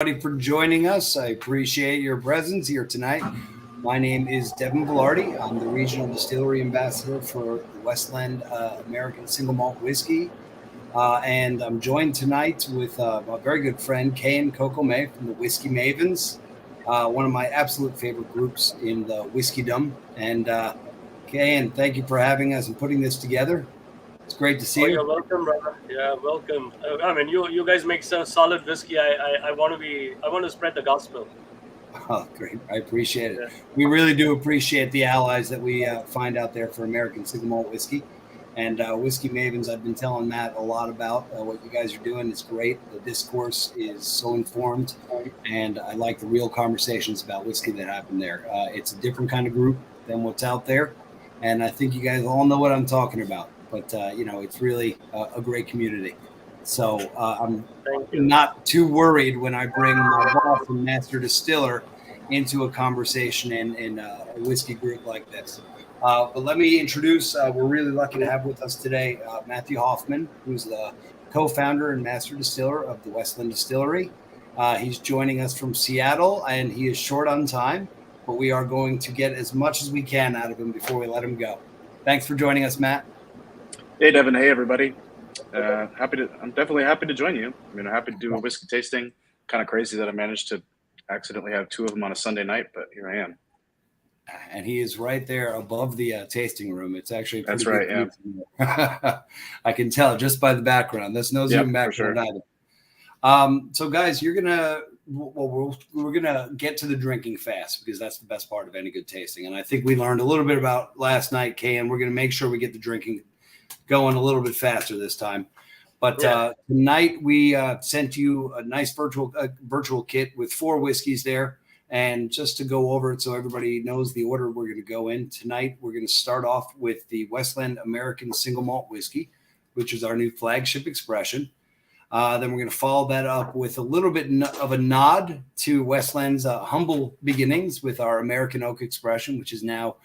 everybody for joining us. I appreciate your presence here tonight. My name is Devin Vilardi. I'm the regional distillery ambassador for the Westland American Single Malt Whiskey. And I'm joined tonight with my very good friend, Kay and Coco May from the Whiskey Mavens, one of my absolute favorite groups in the whiskeydom. And Kay, and thank you for having us and putting this together. It's great to see you. You're welcome, brother. Yeah, welcome. I mean, you guys make some solid whiskey. I want to spread the gospel. Oh, great. I appreciate it. Yeah. We really do appreciate the allies that we find out there for American Single Malt Whiskey. And Whiskey Mavens, I've been telling Matt a lot about what you guys are doing. It's great. The discourse is so informed, and I like the real conversations about whiskey that happen there. It's a different kind of group than what's out there, and I think you guys all know what I'm talking about. But, it's really a great community. So I'm not too worried when I bring my boss and master distiller into a conversation in a whiskey group like this. But let me introduce, we're really lucky to have with us today Matthew Hoffman, who's the co-founder and master distiller of the Westland Distillery. He's joining us from Seattle, and he is short on time, but we are going to get as much as we can out of him before we let him go. Thanks for joining us, Matt. Hey, Devin. Hey, everybody. I'm definitely happy to join you. I'm happy to do a whiskey tasting. Kind of crazy that I managed to accidentally have two of them on a Sunday night, but here I am. And he is right there above the tasting room. It's actually that's right. Yeah, I can tell just by the background. There's no zoom background either. So, guys, we're gonna get to the drinking fast because that's the best part of any good tasting. And I think we learned a little bit about last night, Kay, and we're gonna make sure we get the drinking going a little bit faster this time. But tonight we sent you a nice virtual kit with 4 whiskeys there. And just to go over it so everybody knows the order we're going to go in tonight, we're going to start off with the Westland American Single Malt Whiskey, which is our new flagship expression. Then we're going to follow that up with a little bit of a nod to Westland's humble beginnings with our American Oak expression, which is now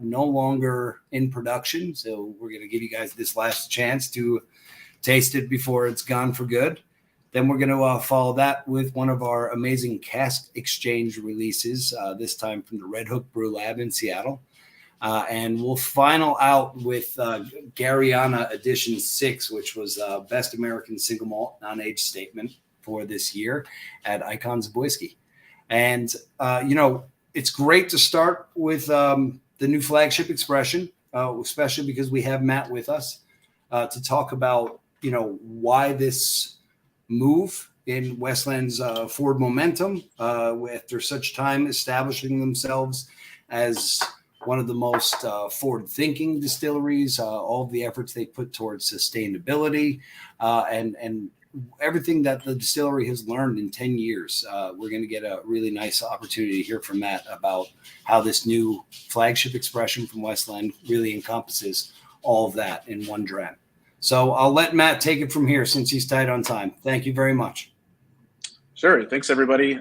no longer in production. So we're going to give you guys this last chance to taste it before it's gone for good. Then we're going to follow that with one of our amazing cask exchange releases, this time from the Red Hook Brew Lab in Seattle. And we'll final out with Garryana Edition 6, which was Best American Single Malt Non-Age Statement for this year at Icons of Whiskey. And, it's great to start with the new flagship expression, especially because we have Matt with us to talk about, why this move in Westland's forward momentum after such time establishing themselves as one of the most forward-thinking distilleries, all of the efforts they put towards sustainability and everything that the distillery has learned in 10 years. We're going to get a really nice opportunity to hear from Matt about how this new flagship expression from Westland really encompasses all of that in one dram. So I'll let Matt take it from here since he's tight on time. Thank you very much. Sure. Thanks, everybody.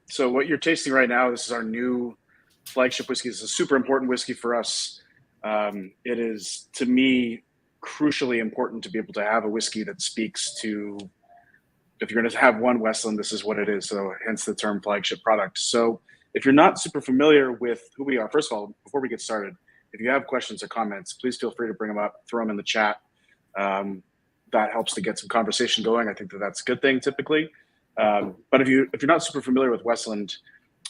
So what you're tasting right now, this is our new flagship whiskey. It's a super important whiskey for us. It is, to me, crucially important to be able to have a whiskey that speaks to, if you're going to have one Westland, this is what it is. So hence the term flagship product. So if you're not super familiar with who we are, first of all, before we get started, if you have questions or comments, please feel free to bring them up, throw them in the chat. That helps to get some conversation going. I think that's a good thing typically. But if you're not super familiar with Westland,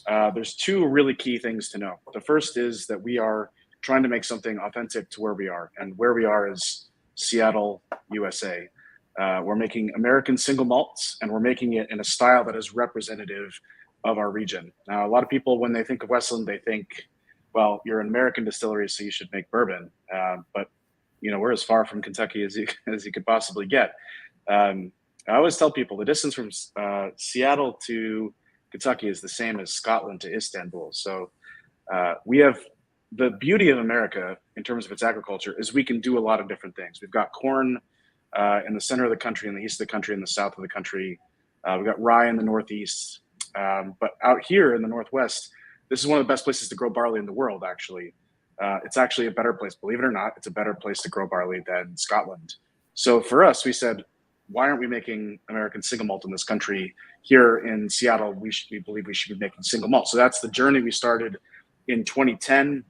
there's 2 really key things to know. The first is that we are trying to make something authentic to where we are, and where we are is Seattle, USA. We're making American single malts, and we're making it in a style that is representative of our region. Now, a lot of people, when they think of Westland, they think, well, you're an American distillery, so you should make bourbon. But we're as far from Kentucky as you could possibly get. I always tell people the distance from Seattle to Kentucky is the same as Scotland to Istanbul. So we have the beauty of America in terms of its agriculture is we can do a lot of different things. We've got corn in the center of the country, in the east of the country, in the south of the country. We've got rye in the northeast. But out here in the northwest, this is one of the best places to grow barley in the world, actually. It's actually a better place, believe it or not, it's a better place to grow barley than Scotland. So for us, we said, why aren't we making American single malt in this country here in Seattle, we believe we should be making single malt. So that's the journey we started in 2010,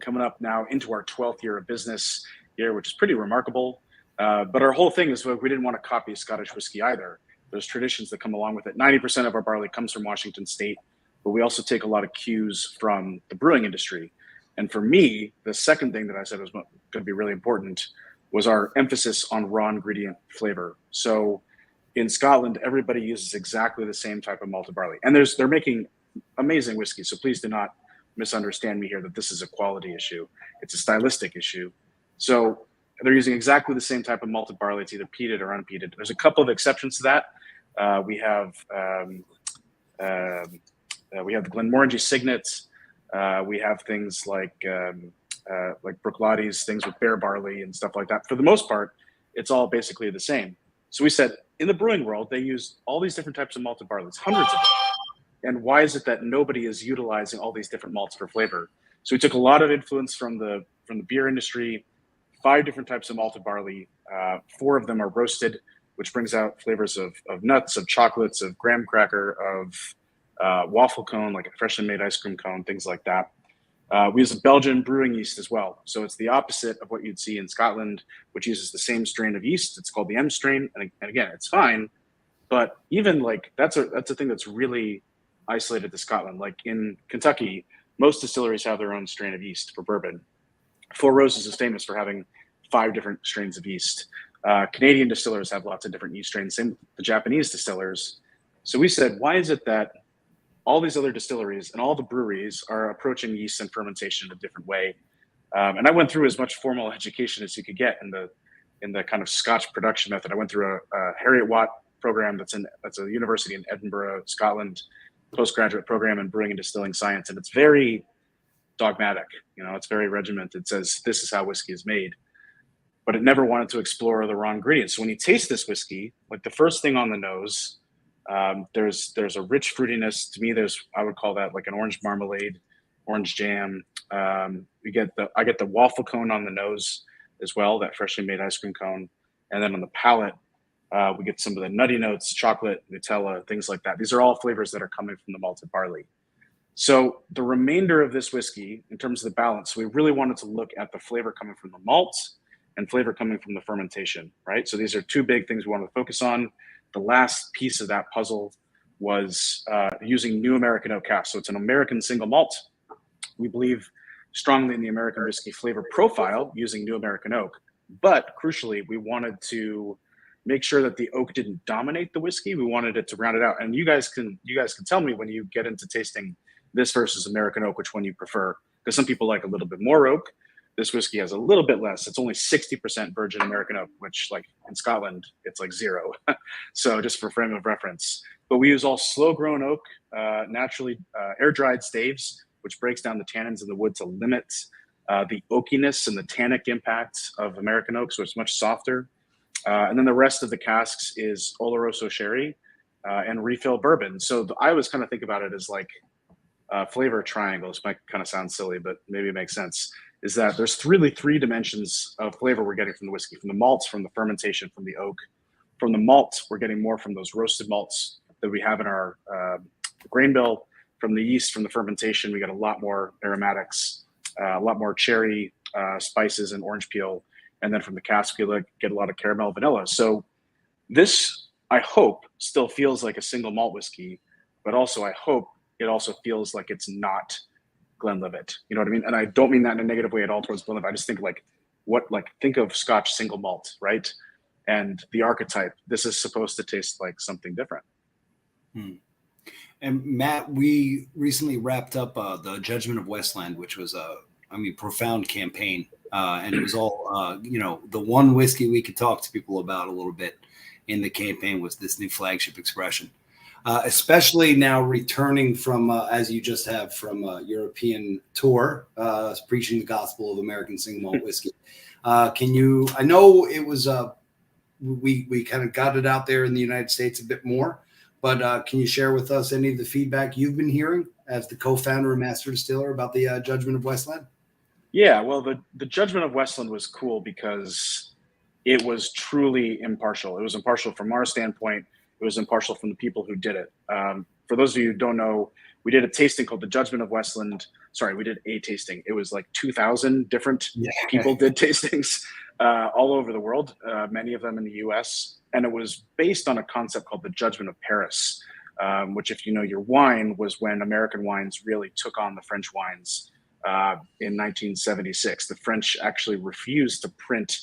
coming up now into our 12th year of business here, which is pretty remarkable. But our whole thing is we didn't want to copy Scottish whiskey either. There's traditions that come along with it. 90% of our barley comes from Washington State, but we also take a lot of cues from the brewing industry. And for me, the second thing that I said was going to be really important was our emphasis on raw ingredient flavor. So in Scotland, everybody uses exactly the same type of malted barley. And they're making amazing whiskey. So please do not misunderstand me here that this is a quality issue. It's a stylistic issue. So they're using exactly the same type of malted barley. It's either peated or unpeated. There's a couple of exceptions to that. We have the Glenmorangie Signets. We have things like Bruichladdich, things with bare barley and stuff like that. For the most part, it's all basically the same. So we said in the brewing world, they use all these different types of malted barleys, hundreds of them. And why is it that nobody is utilizing all these different malts for flavor? So we took a lot of influence from the beer industry, 5 different types of malted barley. 4 of them are roasted, which brings out flavors of nuts, of chocolates, of graham cracker, of waffle cone, like a freshly made ice cream cone, things like that. We use a Belgian brewing yeast as well. So it's the opposite of what you'd see in Scotland, which uses the same strain of yeast. It's called the M strain. And again, it's fine. But even like that's a thing that's really isolated to Scotland. Like in Kentucky, most distilleries have their own strain of yeast for bourbon. Four Roses is famous for having 5 different strains of yeast. Canadian distillers have lots of different yeast strains, same with the Japanese distillers. So we said, why is it that all these other distilleries and all the breweries are approaching yeast and fermentation in a different way? And I went through as much formal education as you could get in the kind of Scotch production method. I went through a Harriet Watt program that's a university in Edinburgh, Scotland, postgraduate program in brewing and distilling science, and it's very dogmatic. It's very regimented. It says this is how whiskey is made, but it never wanted to explore the raw ingredients. So when you taste this whiskey, like the first thing on the nose, there's a rich fruitiness. To me, I would call that like an orange marmalade, orange jam. I get the waffle cone on the nose as well, that freshly made ice cream cone, and then on the palate, we get some of the nutty notes, chocolate, Nutella, things like that. These are all flavors that are coming from the malted barley. So the remainder of this whiskey, in terms of the balance, we really wanted to look at the flavor coming from the malts and flavor coming from the fermentation, right? So these are 2 big things we wanted to focus on. The last piece of that puzzle was using new American oak cask. So it's an American single malt. We believe strongly in the American whiskey flavor profile using new American oak. But crucially, we wanted to make sure that the oak didn't dominate the whiskey. We wanted it to round it out. And you guys can tell me when you get into tasting this versus American oak, which one you prefer. Because some people like a little bit more oak. This whiskey has a little bit less. It's only 60% virgin American oak, which like in Scotland, it's like 0. So just for frame of reference. But we use all slow-grown oak, naturally air-dried staves, which breaks down the tannins in the wood to limit the oakiness and the tannic impact of American oak, so it's much softer. And then the rest of the casks is Oloroso sherry and refill bourbon. So I always kind of think about it as like flavor triangles. Might kind of sound silly, but maybe it makes sense. Is that there's really 3 dimensions of flavor we're getting from the whiskey, from the malts, from the fermentation, from the oak. From the malts, we're getting more from those roasted malts that we have in our grain bill. From the yeast, from the fermentation, we get a lot more aromatics, a lot more cherry, spices, and orange peel. And then from the cask, we get a lot of caramel, vanilla. So this, I hope, still feels like a single malt whiskey, but also I hope it also feels like it's not Glenlivet. You know what I mean? And I don't mean that in a negative way at all towards Glenlivet. I just think think of Scotch single malt, right? And the archetype, this is supposed to taste like something different. And Matt, we recently wrapped up the Judgment of Westland, which was a profound campaign. And it was all, the one whiskey we could talk to people about a little bit in the campaign was this new flagship expression. Especially now returning from, as you just have, from a European tour, preaching the gospel of American Single Malt Whiskey. I know it was, we kind of got it out there in the United States a bit more, but can you share with us any of the feedback you've been hearing as the co-founder and master distiller about the Judgment of Westland? Yeah, well, the Judgment of Westland was cool because it was truly impartial. It was impartial from our standpoint. It was impartial from the people who did it. For those of you who don't know, we did a tasting called the Judgment of Westland. Sorry, we did a tasting. It was like 2,000 different people did tastings all over the world, many of them in the US. And it was based on a concept called the Judgment of Paris, which, if you know your wine, was when American wines really took on the French wines in 1976. The French actually refused to print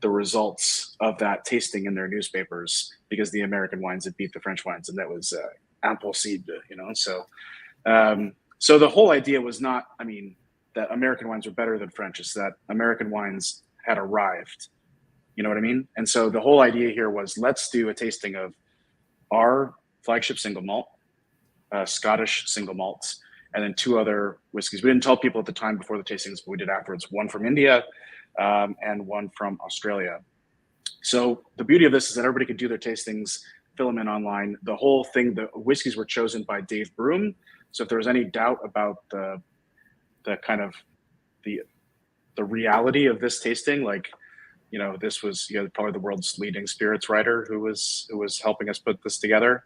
the results of that tasting in their newspapers because the American wines had beat the French wines, and that was impossible, you know. So the whole idea was not, I mean, that American wines were better than French. It's that American wines had arrived. You know what I mean? And so the whole idea here was, let's do a tasting of our flagship single malt, Scottish single malts, and then 2 other whiskeys. We didn't tell people at the time before the tastings, but we did afterwards. One from India and one from Australia. So the beauty of this is that everybody could do their tastings, fill them in online. The whole thing, the whiskeys were chosen by Dave Broom. So if there was any doubt about the kind of the reality of this tasting, like, you know, this was, you know, probably the world's leading spirits writer who was helping us put this together.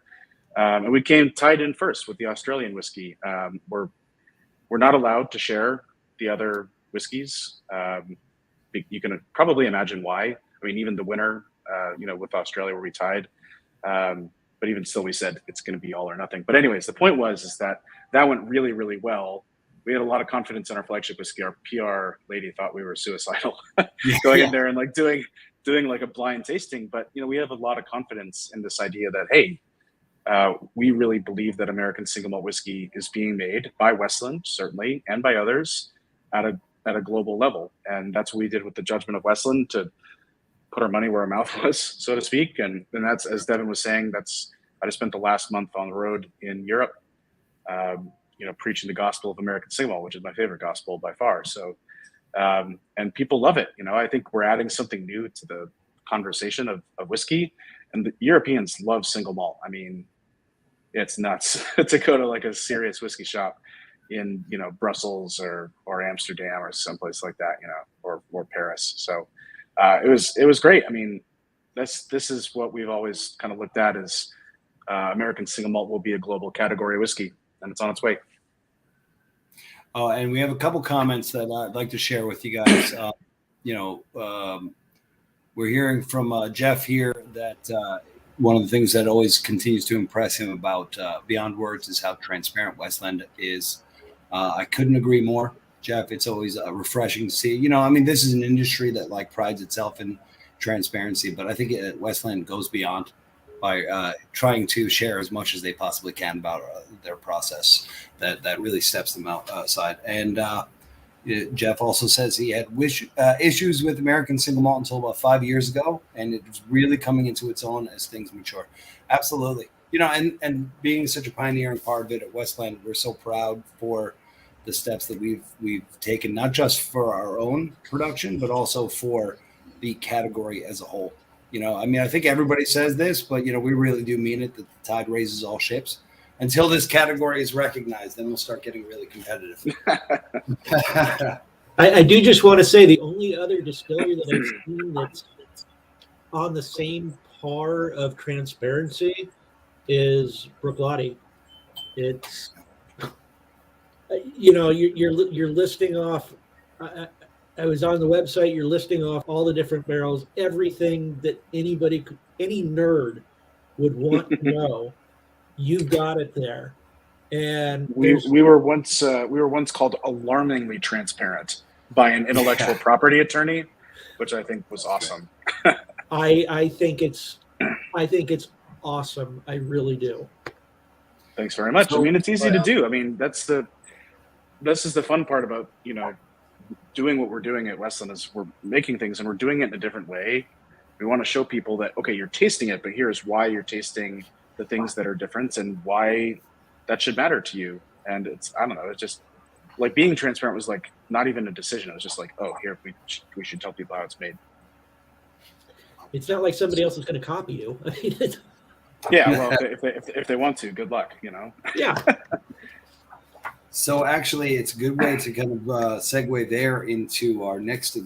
And we came tied in first with the Australian whiskey. We're not allowed to share the other whiskeys. You can probably imagine why. I mean, even the winner, you know, with Australia where we tied, but even still, we said it's going to be all or nothing. But anyways, the point is that went really, really well. We had a lot of confidence in our flagship whiskey. Our PR lady thought we were suicidal going in there and like doing like a blind tasting. But, you know, we have a lot of confidence in this idea that, hey, we really believe that American single malt whiskey is being made by Westland, certainly, and by others at a global level. And that's what we did with the Judgment of Westland, to put our money where our mouth was, so to speak. And that's, as Devin was saying, I just spent the last month on the road in Europe, you know, preaching the gospel of American Single Malt, which is my favorite gospel by far. So, and people love it. You know, I think we're adding something new to the conversation of whiskey, and the Europeans love single malt. I mean, it's nuts to go to like a serious whiskey shop in, you know, Brussels or Amsterdam or someplace like that, you know, or Paris. So it was great. I mean, this is what we've always kind of looked at as American single malt will be a global category of whiskey, and it's on its way. Oh, and we have a couple comments that I'd like to share with you guys. You know, we're hearing from Jeff here that one of the things that always continues to impress him about Beyond Words is how transparent Westland is. I couldn't agree more, Jeff. It's always refreshing to see. You know, I mean, this is an industry that like prides itself in transparency, but I think Westland goes beyond by trying to share as much as they possibly can about their process that really steps them outside. And Jeff also says he had issues with American Single Malt until about 5 years ago, and it's really coming into its own as things mature. Absolutely. You know, and being such a pioneering part of it at Westland, we're so proud for the steps that we've taken, not just for our own production, but also for the category as a whole. You know, I mean, I think everybody says this, but, you know, we really do mean it, that the tide raises all ships. Until this category is recognized, then we'll start getting really competitive. I do just want to say the only other distillery that I've seen that's on the same par of transparency is Vilardi. It's, you know, you're listing off. I was on the website. You're listing off all the different barrels, everything that any nerd would want to know. You've got it there, and we were once called alarmingly transparent by an intellectual property attorney, which I think was awesome. I think it's awesome. I really do. Thanks very much. So, I mean, it's easy to do. I mean, this is the fun part about, you know, doing what we're doing at Westland is we're making things and we're doing it in a different way. We want to show people that, okay, you're tasting it, but here's why you're tasting the things that are different and why that should matter to you. And it's, I don't know, it's just like being transparent was like not even a decision. It was just like, oh, here, we should tell people how it's made. It's not like somebody else is going to copy you. I mean, yeah, well, if they want to, good luck, you know? Yeah. So actually, it's a good way to kind of segue there into our next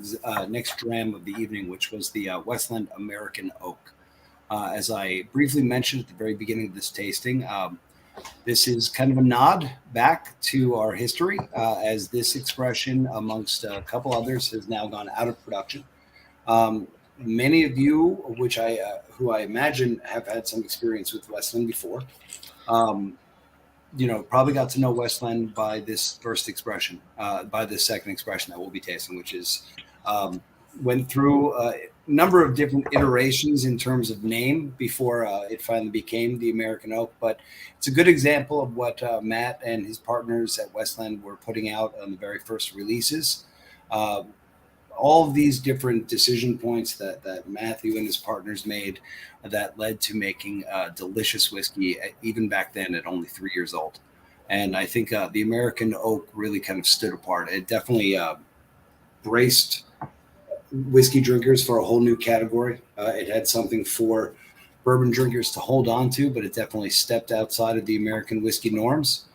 dram of the evening, which was the Westland American Oak. As I briefly mentioned at the very beginning of this tasting, this is kind of a nod back to our history, as this expression, amongst a couple others, has now gone out of production. Many of you, who I imagine have had some experience with Westland before, probably got to know Westland by this first expression, by this second expression that we'll be tasting, which is went through a number of different iterations in terms of name before it finally became the American Oak. But it's a good example of what Matt and his partners at Westland were putting out on the very first releases. All of these different decision points that Matthew and his partners made that led to making delicious whiskey, even back then at only 3 years old. And I think the American Oak really kind of stood apart. It definitely braced whiskey drinkers for a whole new category. It had something for bourbon drinkers to hold on to, but it definitely stepped outside of the American whiskey norms.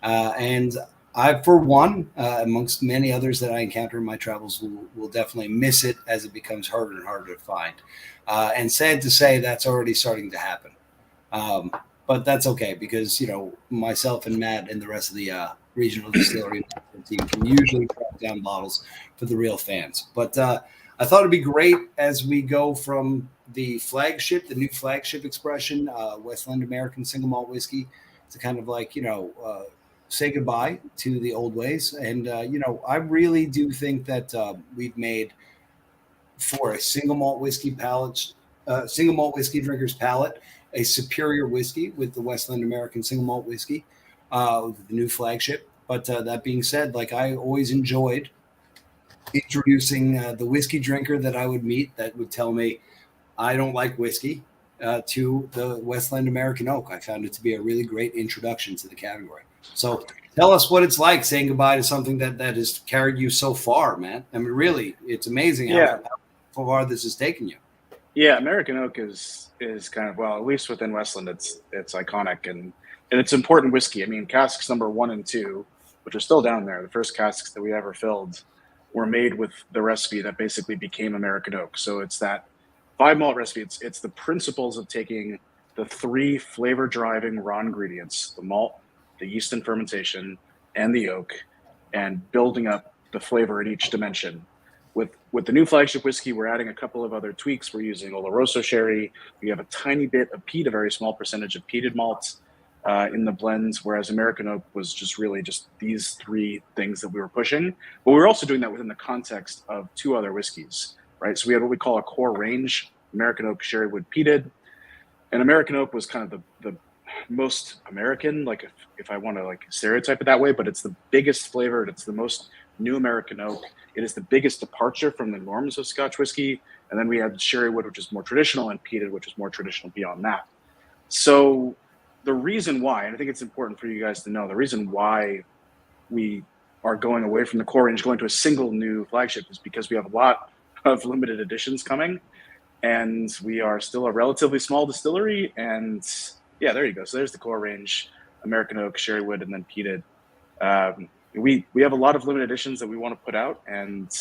And I, for one, amongst many others that I encounter in my travels, will definitely miss it as it becomes harder and harder to find. And sad to say, that's already starting to happen. But that's okay, because, myself and Matt and the rest of the regional distillery team can usually track down bottles for the real fans. But I thought it'd be great as we go from the new flagship expression, Westland American Single Malt Whiskey, to kind of like, say goodbye to the old ways. And, I really do think that we've made, for a single malt whiskey drinker's palate, a superior whiskey with the Westland American Single Malt Whiskey, the new flagship. But that being said, like, I always enjoyed introducing the whiskey drinker that I would meet that would tell me I don't like whiskey to the Westland American Oak. I found it to be a really great introduction to the category. So tell us what it's like saying goodbye to something that has carried you so far, man. I mean, really, it's amazing how far this has taken you. Yeah, American Oak is kind of, well, at least within Westland, it's iconic and it's important whiskey. I mean, casks number 1 and 2, which are still down there, the first casks that we ever filled, were made with the recipe that basically became American Oak. So it's that 5 malt recipe. It's the principles of taking the 3 flavor driving raw ingredients, the malt, the yeast and fermentation, and the oak, and building up the flavor in each dimension. With the new flagship whiskey, we're adding a couple of other tweaks. We're using Oloroso sherry. We have a tiny bit of peat, a very small percentage of peated malts in the blends, whereas American Oak was just really just these 3 things that we were pushing. But we were also doing that within the context of 2 other whiskeys, right? So we had what we call a core range, American Oak Sherry Wood Peated. And American Oak was kind of the most American, like if I want to like stereotype it that way, but it's the biggest flavored, it's the most new American Oak. It is the biggest departure from the norms of Scotch whiskey. And then we had sherry wood, which is more traditional, and peated, which is more traditional beyond that. So the reason why, and I think it's important for you guys to know, the reason why we are going away from the core range, going to a single new flagship, is because we have a lot of limited editions coming, and we are still a relatively small distillery. And yeah, there you go. So there's the core range, American Oak, sherry wood, and then peated. We have a lot of limited editions that we want to put out, and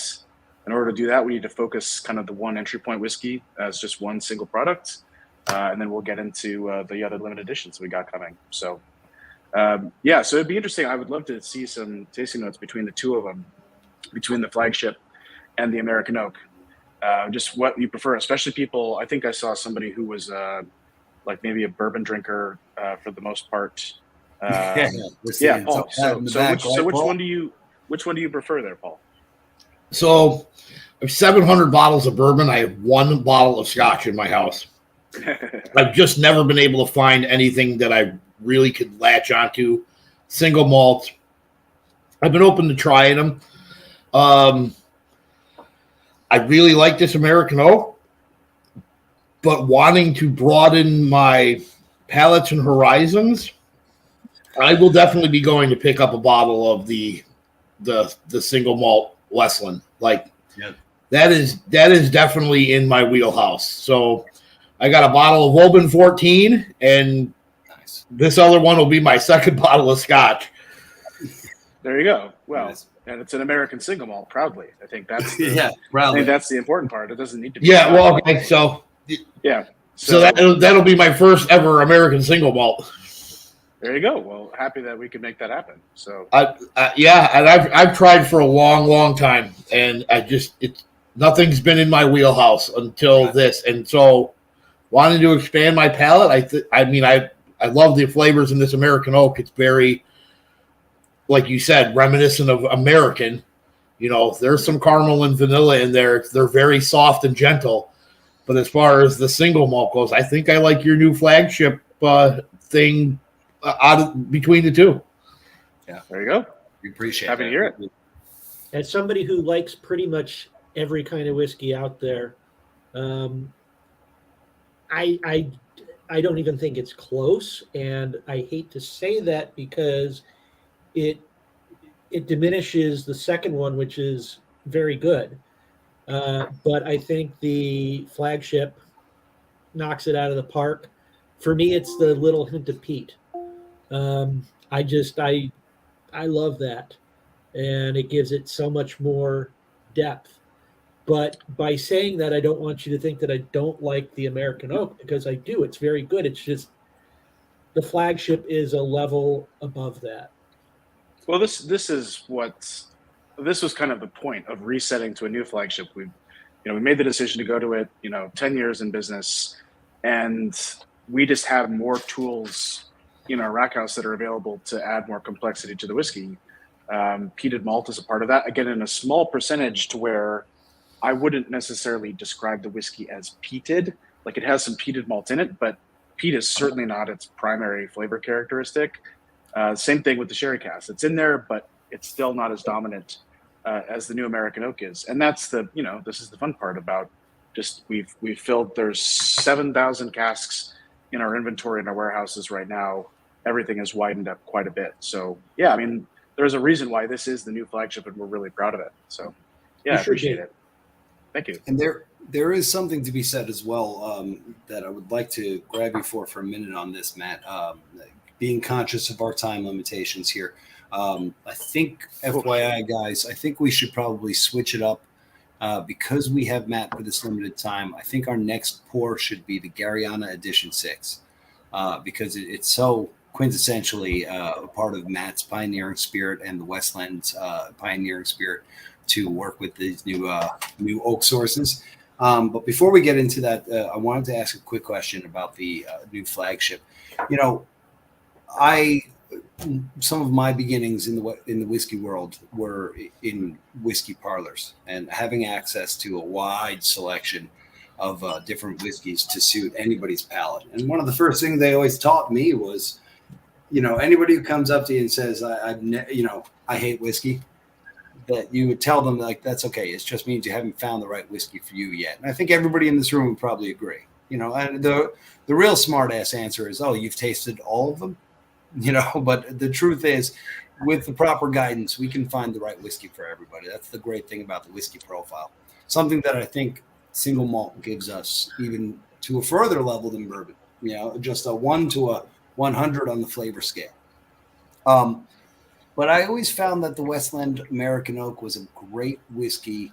in order to do that, we need to focus kind of the one entry point whiskey as just one single product, and then we'll get into the other limited editions we got coming. So so it'd be interesting. I would love to see some tasting notes between the 2 of them, between the flagship and the American Oak. Just what you prefer, especially people. I think I saw somebody who was like maybe a bourbon drinker for the most part. Paul. Which one do you prefer there, Paul? So, I have 700 bottles of bourbon. I have 1 bottle of Scotch in my house. I've just never been able to find anything that I really could latch onto. Single malt. I've been open to trying them. I really like this American Oak, but wanting to broaden my palates and horizons, I will definitely be going to pick up a bottle of the single malt Westland. That is definitely in my wheelhouse. So I got a bottle of Oban 14, and this other one will be my second bottle of Scotch. There you go. Well, and it's an American single malt, proudly. I think that's proudly. I think that's the important part. It doesn't need to be. Yeah. Well, okay. So So that'll be my first ever American Single Malt. There you go. Well, happy that we could make that happen. So Yeah, and I've tried for a long time, and nothing's been in my wheelhouse until this, and so wanting to expand my palate. I love the flavors in this American oak. It's very, like you said, reminiscent of American. You know, there's some caramel and vanilla in there. They're very soft and gentle. But as far as the single malt goes, I think I like your new flagship thing between the two. Yeah, there you go. We appreciate Happy that. to hear it. As somebody who likes pretty much every kind of whiskey out there, I don't even think it's close, and I hate to say that because it diminishes the second one, which is very good. But I think the flagship knocks it out of the park. For me, it's the little hint of peat. I love that, and it gives it so much more depth. But by saying that, I don't want you to think that I don't like the American oak, because I do. It's very good. It's just the flagship is a level above that. Well, this was kind of the point of resetting to a new flagship. We made the decision to go to it, 10 years in business, and we just have more tools in our rack house that are available to add more complexity to the whiskey. Peated malt is a part of that, again, in a small percentage, to where I wouldn't necessarily describe the whiskey as peated. Like, it has some peated malt in it, but peat is certainly not its primary flavor characteristic. Same thing with the sherry cask. It's in there, but it's still not as dominant as the new American oak is. And that's this is the fun part about just we've filled, there's 7,000 casks in our inventory in our warehouses right now. Everything has widened up quite a bit. So yeah, I mean, there's a reason why this is the new flagship, and we're really proud of it. So yeah, I appreciate it. Thank you. And there is something to be said as well that I would like to grab you for a minute on this, Matt. Being conscious of our time limitations here, I think, FYI, guys, I think we should probably switch it up because we have Matt for this limited time. I think our next pour should be the Garryana Edition 6 because it's so quintessentially a part of Matt's pioneering spirit and the Westland's pioneering spirit to work with these new oak sources. But before we get into that, I wanted to ask a quick question about the new flagship. Some of my beginnings in the whiskey world were in whiskey parlors, and having access to a wide selection of different whiskeys to suit anybody's palate. And one of the first things they always taught me was, anybody who comes up to you and says, I hate whiskey, that you would tell them, like, that's okay. It just means you haven't found the right whiskey for you yet. And I think everybody in this room would probably agree. And the real smart ass answer is, oh, you've tasted all of them. But the truth is, with the proper guidance, we can find the right whiskey for everybody. That's the great thing about the whiskey profile. Something that I think single malt gives us, even to a further level than bourbon. Just a 1 to a 100 on the flavor scale. But I always found that the Westland American Oak was a great whiskey.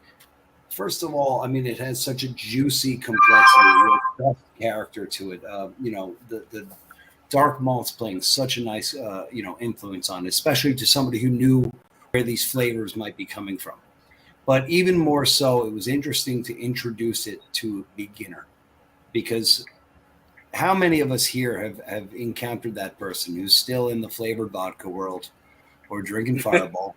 First of all, I mean, it has such a juicy complexity, character to it. The dark malts playing such a nice, influence on it, especially to somebody who knew where these flavors might be coming from. But even more so, it was interesting to introduce it to a beginner, because how many of us here have encountered that person who's still in the flavored vodka world or drinking Fireball,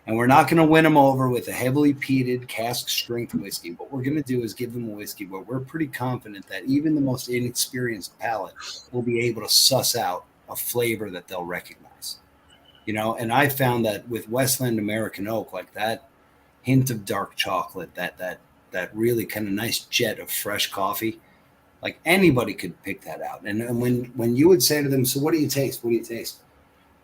and we're not going to win them over with a heavily peated cask strength whiskey. What we're going to do is give them a whiskey where we're pretty confident that even the most inexperienced palate will be able to suss out a flavor that they'll recognize. And I found that with Westland American Oak, like that hint of dark chocolate, that really kind of nice jet of fresh coffee, like anybody could pick that out. And when you would say to them, so what do you taste? What do you taste?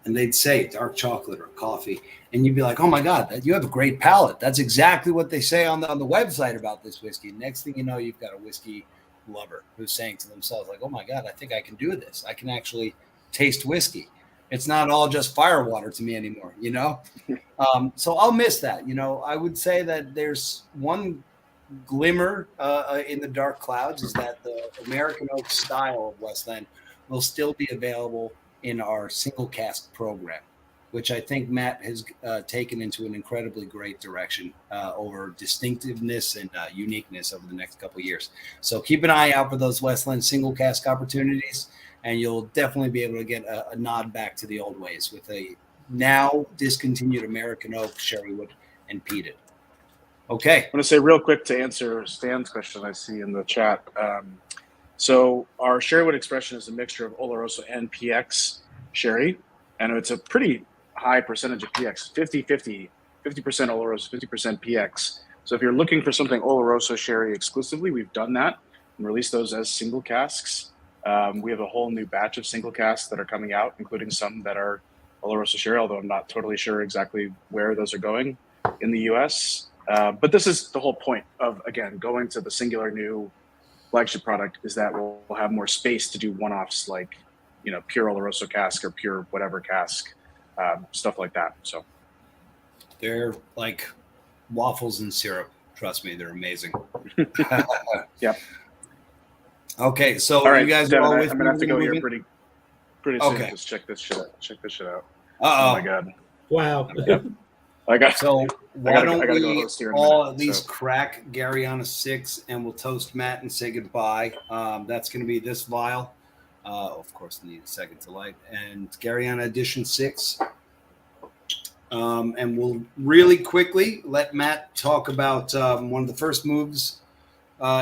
And they'd say dark chocolate or coffee. And you'd be like, oh my God, you have a great palate. That's exactly what they say on the website about this whiskey. Next thing you know, you've got a whiskey lover who's saying to themselves, like, oh my God, I think I can do this. I can actually taste whiskey. It's not all just firewater to me anymore, So I'll miss that. I would say that there's one glimmer in the dark clouds is that the American oak style of Westland will still be available in our single cask program, which I think Matt has taken into an incredibly great direction over distinctiveness and uniqueness over the next couple of years. So keep an eye out for those Westland single cask opportunities, and you'll definitely be able to get a nod back to the old ways with a now discontinued American oak, sherrywood, and peated. Okay. I'm going to say real quick to answer Stan's question I see in the chat. So our sherrywood expression is a mixture of Oloroso and PX sherry, and it's a pretty high percentage of PX, 50-50, 50% Oloroso, 50% PX. So if you're looking for something Oloroso sherry exclusively, we've done that and released those as single casks. We have a whole new batch of single casks that are coming out, including some that are Oloroso sherry, although I'm not totally sure exactly where those are going in the US. But this is the whole point of, again, going to the singular new flagship product, is that we'll have more space to do one-offs like, pure Oloroso cask or pure whatever cask, stuff like that. So they're like waffles and syrup. Trust me, they're amazing. Yep. Okay, so all right, you guys Devin, are all with I'm me? gonna have to go here pretty soon. Okay. Just check this shit out. Uh-oh. Oh my god. Wow. I got So why gotta don't go we host here in a all minute, at least so. crack Garryana 6 and we'll toast Matt and say goodbye. That's going to be this vial. Of course, need a second to light. And Garryana Edition 6. And we'll really quickly let Matt talk about one of the first moves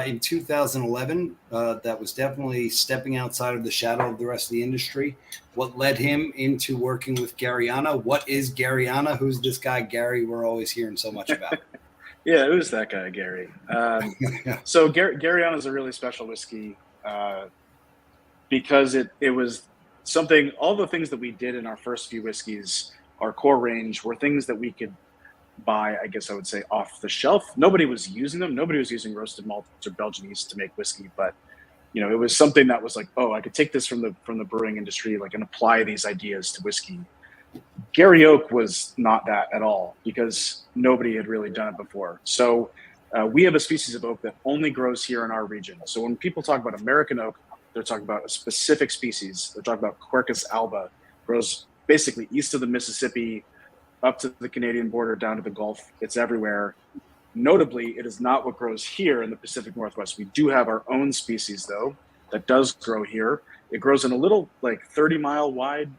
in 2011 that was definitely stepping outside of the shadow of the rest of the industry. What led him into working with Garryana? What is Garryana? Who's this guy, Gary, we're always hearing so much about? Yeah, who's that guy, Gary? So Garryana is a really special whiskey because it was something, all the things that we did in our first few whiskeys, our core range, were things that we could buy, I guess I would say, off the shelf. Nobody was using them. Nobody was using roasted malts or Belgian yeast to make whiskey, but it was something that was like, oh, I could take this from the brewing industry, and apply these ideas to whiskey. Gary Oak was not that at all, because nobody had really done it before. So we have a species of oak that only grows here in our region. So when people talk about American oak, they're talking about a specific species. They're talking about Quercus alba, grows basically east of the Mississippi, up to the Canadian border, down to the Gulf. It's everywhere. Notably, it is not what grows here in the Pacific Northwest. We do have our own species, though, that does grow here. It grows in a little 30-mile wide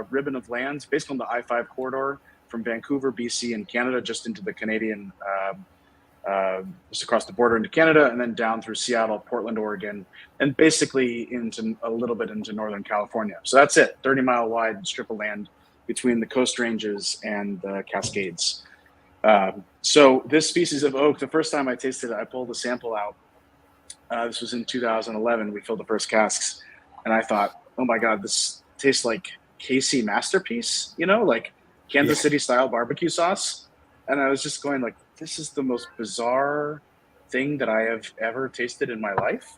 ribbon of lands, based on the I-5 corridor from Vancouver, BC, and Canada, just into the Canadian, just across the border into Canada, and then down through Seattle, Portland, Oregon, and basically into a little bit into Northern California. So that's it, 30-mile wide strip of land between the Coast Ranges and the Cascades. So this species of oak, the first time I tasted it, I pulled a sample out. This was in 2011. We filled the first casks, and I thought, oh my God, this tastes like KC Masterpiece, like Kansas City style barbecue sauce. And I was just going this is the most bizarre thing that I have ever tasted in my life,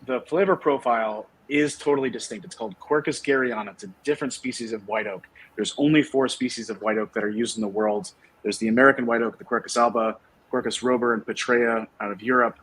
The flavor profile is totally distinct. It's called Quercus Garryana. It's a different species of white oak. There's only 4 species of white oak that are used in the world. There's the American white oak, the Quercus alba, Quercus robur and Petrea out of Europe,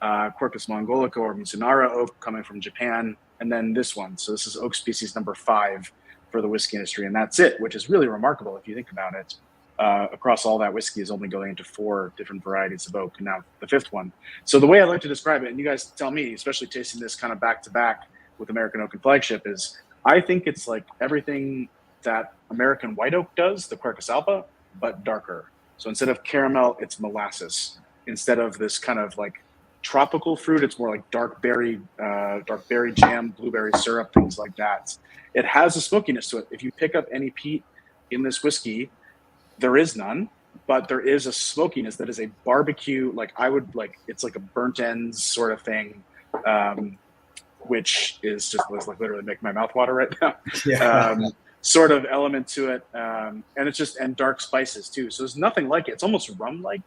Quercus mongolica or Mizunara oak coming from Japan, and then this one. So this is oak species number 5 for the whiskey industry, and that's it, which is really remarkable if you think about it. Across all that whiskey is only going into 4 different varieties of oak, and now the 5th one. So the way I like to describe it, and you guys tell me, especially tasting this kind of back to back with American Oak and Flagship, is I think it's like everything that American white oak does, the Quercus alba, but darker. So instead of caramel, it's molasses. Instead of this kind of tropical fruit, it's more like dark berry jam, blueberry syrup, things like that. It has a smokiness to it. If you pick up any peat in this whiskey, there is none, but there is a smokiness that is a barbecue. It's like a burnt ends sort of thing, which is just literally making my mouth water right now. Yeah. Sort of element to it. And it's and dark spices too. So there's nothing like it. It's almost rum-like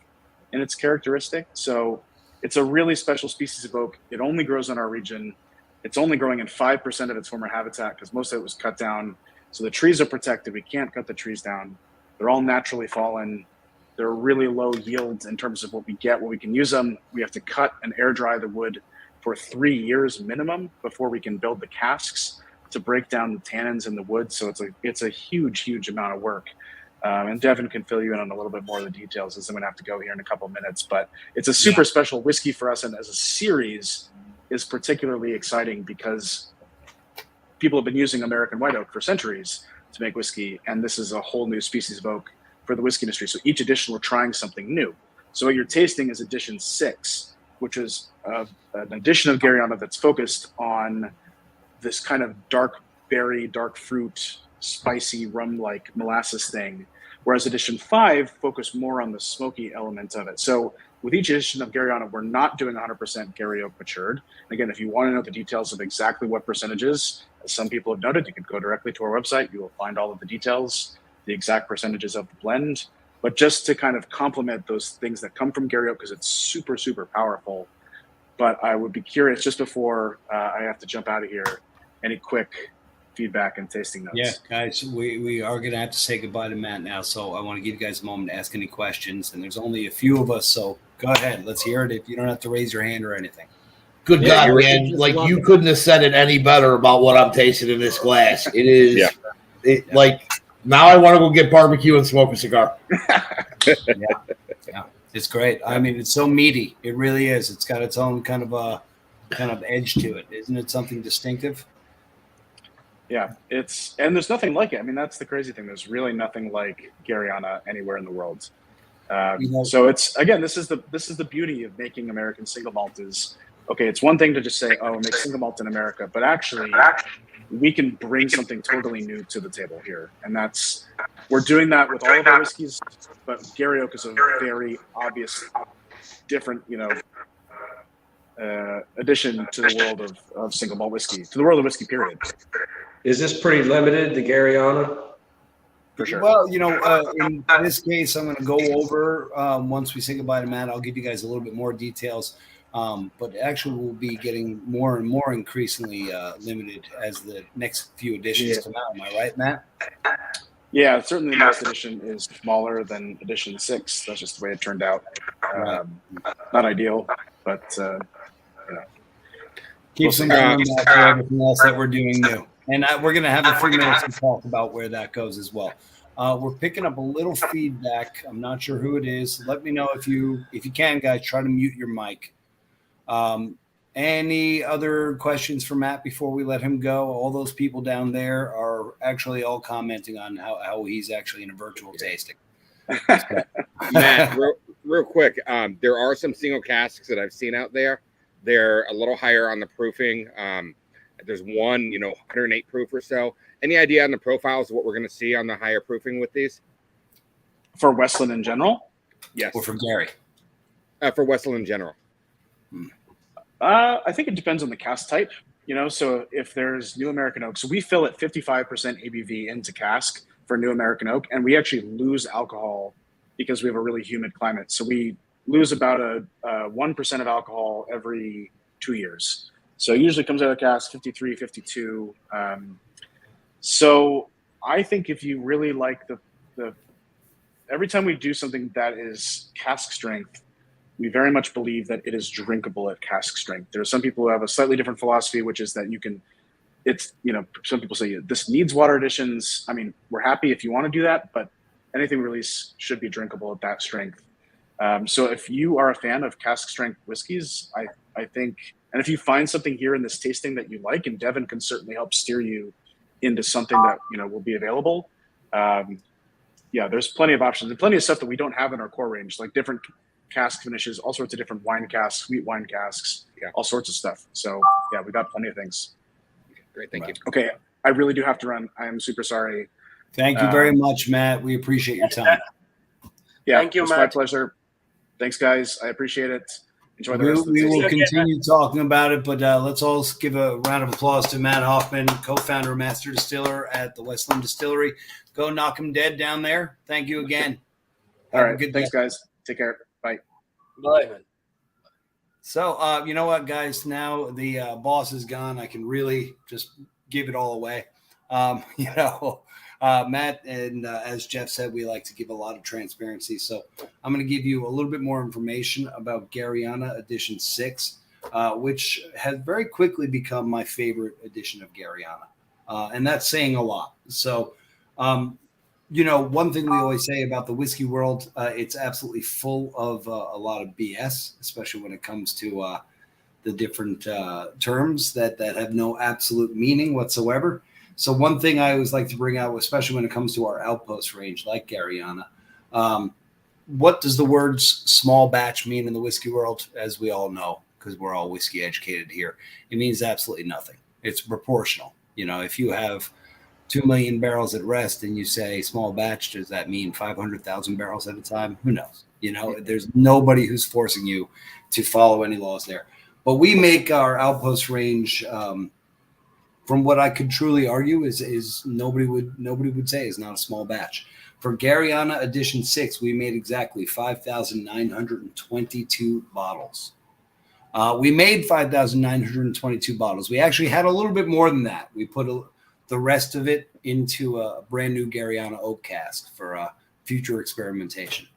in its characteristic. So it's a really special species of oak. It only grows in our region. It's only growing in 5% of its former habitat because most of it was cut down So the trees are protected. We can't cut the trees down. They're all naturally fallen. They're really low yields in terms of what we get, what we can use them. We have to cut and air dry the wood for 3 years minimum before we can build the casks to break down the tannins in the wood. So it's a huge amount of work. And Devin can fill you in on a little bit more of the details, as I'm going to have to go here in a couple of minutes. But it's a super special whiskey for us, and as a series is particularly exciting because people have been using American white oak for centuries to make whiskey, and this is a whole new species of oak for the whiskey industry. So each edition, we're trying something new. So what you're tasting is edition 6, which is an edition of Garryana that's focused on this kind of dark berry, dark fruit, spicy rum-like molasses thing, whereas edition 5 focused more on the smoky element of it. So with each edition of Garryana, we're not doing 100% Gary oak matured. Again, if you want to know the details of exactly what percentages, as some people have noted, you can go directly to our website. You will find all of the details, the exact percentages of the blend. But just to kind of complement those things that come from Gary oak, because it's super powerful. But I would be curious, just before I have to jump out of here, any quick feedback and tasting notes? Yeah, guys, we are going to have to say goodbye to Matt now, so I want to give you guys a moment to ask any questions, and there's only a few of us, so go ahead. Let's hear it. If you don't have to raise your hand or anything. Good God, man. Like, you couldn't have said it any better about what I'm tasting in this glass. It is, like, now I want to go get barbecue and smoke a cigar. Yeah, it's great. I mean, it's so meaty. It really is. It's got its own kind of edge to it. Isn't it something distinctive? Yeah, and there's nothing like it. I mean, that's the crazy thing. There's really nothing like Garryana anywhere in the world. So it's, again, this is the beauty of making American single malt is, okay, it's one thing to just say, oh, make single malt in America, but actually we can bring something totally new to the table here. And we're doing that with all of our whiskeys, but Gary oak is a very obvious, different, addition to the world of single malt whiskey, to the world of whiskey, period. Is this pretty limited to Garryana? For sure. Well, in this case, I'm going to go over, once we say goodbye to Matt, I'll give you guys a little bit more details. But actually, we'll be getting more and more increasingly limited as the next few editions come out. Am I right, Matt? Yeah, certainly the next edition is smaller than edition 6. That's just the way it turned out. Not ideal, but keep some going back to everything else that we're doing new. And we're going to have a few minutes to talk about where that goes as well. We're picking up a little feedback. I'm not sure who it is. Let me know if you can, guys. Try to mute your mic. Any other questions for Matt before we let him go? All those people down there are actually all commenting on how he's actually in a virtual tasting. Matt, real quick, there are some single casks that I've seen out there. They're a little higher on the proofing. There's one, 108 proof or so. Any idea on the profiles of what we're going to see on the higher proofing with these? For Westland in general? Yes. Or for Gary? For Westland in general. I think it depends on the cask type. So if there's new American oak, so we fill at 55% ABV into cask for new American oak, and we actually lose alcohol because we have a really humid climate. So we lose about a 1% of alcohol every 2 years. So it usually comes out of cask 53, 52. So I think if you really like the every time we do something that is cask strength, we very much believe that it is drinkable at cask strength. There are some people who have a slightly different philosophy, which is that some people say this needs water additions. I mean, we're happy if you want to do that, but anything released should be drinkable at that strength. So if you are a fan of cask strength whiskeys, I think, and if you find something here in this tasting that you like, and Devin can certainly help steer you into something that, will be available. There's plenty of options and plenty of stuff that we don't have in our core range, like different cask finishes, all sorts of different wine casks, sweet wine casks, all sorts of stuff. So we got plenty of things. Great. Thank you. Okay. I really do have to run. I am super sorry. Thank you very much, Matt. We appreciate your time. Thank you, it's Matt. my pleasure. Thanks, guys. I appreciate it. Enjoy the rest of the We will tasting. continue talking about it, but let's all give a round of applause to Matt Hoffman, co-founder and master distiller at the Westland Distillery. Go knock him dead down there. Thank you again. All right. Thanks, guys. Take care. Bye. Bye, man. So, you know what, guys? Now the boss is gone. I can really just give it all away. Matt, and as Jeff said, we like to give a lot of transparency. So I'm going to give you a little bit more information about Garryana Edition 6, which has very quickly become my favorite edition of Garryana. And that's saying a lot. So, one thing we always say about the whiskey world, it's absolutely full of a lot of BS, especially when it comes to the different terms that have no absolute meaning whatsoever. So one thing I always like to bring out, especially when it comes to our outpost range like Garryana, what does the words small batch mean in the whiskey world? As we all know, because we're all whiskey educated here, it means absolutely nothing. It's proportional. If you have 2 million barrels at rest and you say small batch, does that mean 500,000 barrels at a time? Who knows? There's nobody who's forcing you to follow any laws there. But we make our outpost range from what I could truly argue is nobody would say is not a small batch. For Garryana Edition 6, we made exactly 5,922 bottles. We made 5,922 bottles. We actually had a little bit more than that. We put the rest of it into a brand new Garryana oak cask for future experimentation.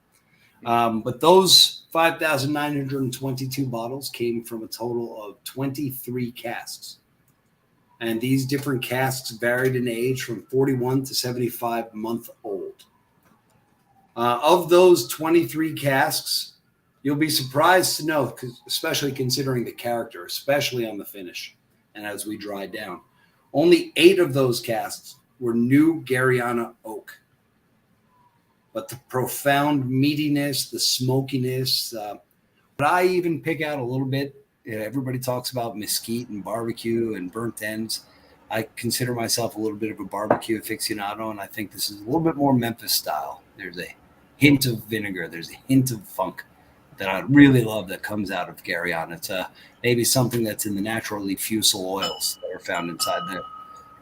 But those 5,922 bottles came from a total of 23 casks. And these different casks varied in age from 41 to 75 month old. Of those 23 casks, you'll be surprised to know, especially considering the character, especially on the finish and as we dry down, only 8 of those casks were new Garryana oak. But the profound meatiness, the smokiness, but I even pick out a little bit. Everybody talks about mesquite and barbecue and burnt ends. I consider myself a little bit of a barbecue aficionado, and I think this is a little bit more Memphis style. There's a hint of vinegar. There's a hint of funk that I really love that comes out of Garryana. It's maybe something that's in the naturally fusel oils that are found inside the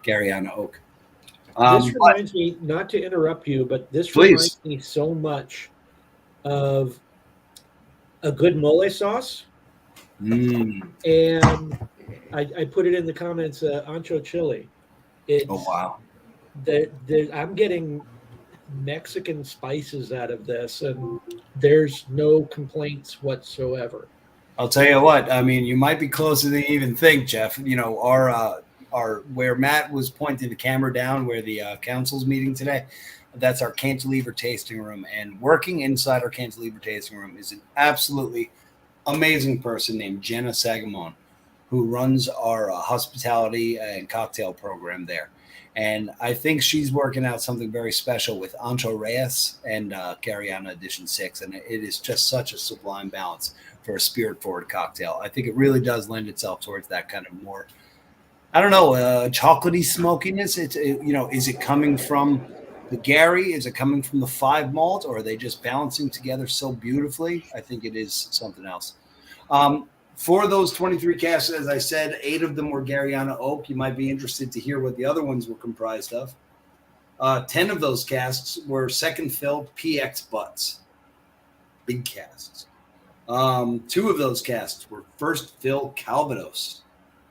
Garryana oak. This reminds me, not to interrupt you, but this Please. reminds me so much of a good mole sauce. And I put it in the comments, ancho chili. Oh, wow. I'm getting Mexican spices out of this, and there's no complaints whatsoever. I'll tell you what, I mean, you might be closer than you even think, Jeff. Our where Matt was pointing the camera down where the council's meeting today, that's our cantilever tasting room. And working inside our cantilever tasting room is an absolutely amazing person named Jenna Sagamon, who runs our hospitality and cocktail program there. And I think she's working out something very special with Ancho Reyes and Garryana Edition 6. And it is just such a sublime balance for a spirit-forward cocktail. I think it really does lend itself towards that kind of more, chocolatey smokiness. Is it coming from the Gary? Is it coming from the 5 malt? Or are they just balancing together so beautifully? I think it is something else. For those 23 casks, as I said, 8 of them were Garryana oak. You might be interested to hear what the other ones were comprised of. 10 of those casks were second fill PX butts, big casks. 2 of those casks were first fill Calvados,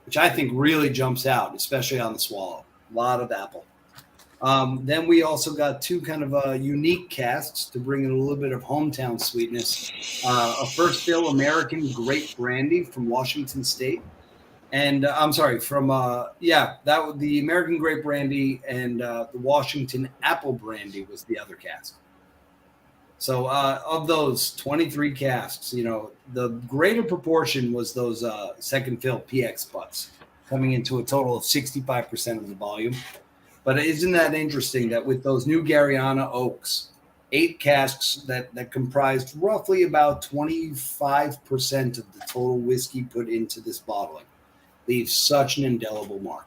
which I think really jumps out, especially on the swallow. A lot of apple. Then we also got 2 kind of unique casks to bring in a little bit of hometown sweetness. A first fill American Grape Brandy from Washington State. And the American Grape Brandy and the Washington Apple Brandy was the other cask. So of those 23 casks, the greater proportion was those second fill PX butts, coming into a total of 65% of the volume. But isn't that interesting that with those new Garryana oaks, 8 casks that comprised roughly about 25% of the total whiskey put into this bottling leaves such an indelible mark.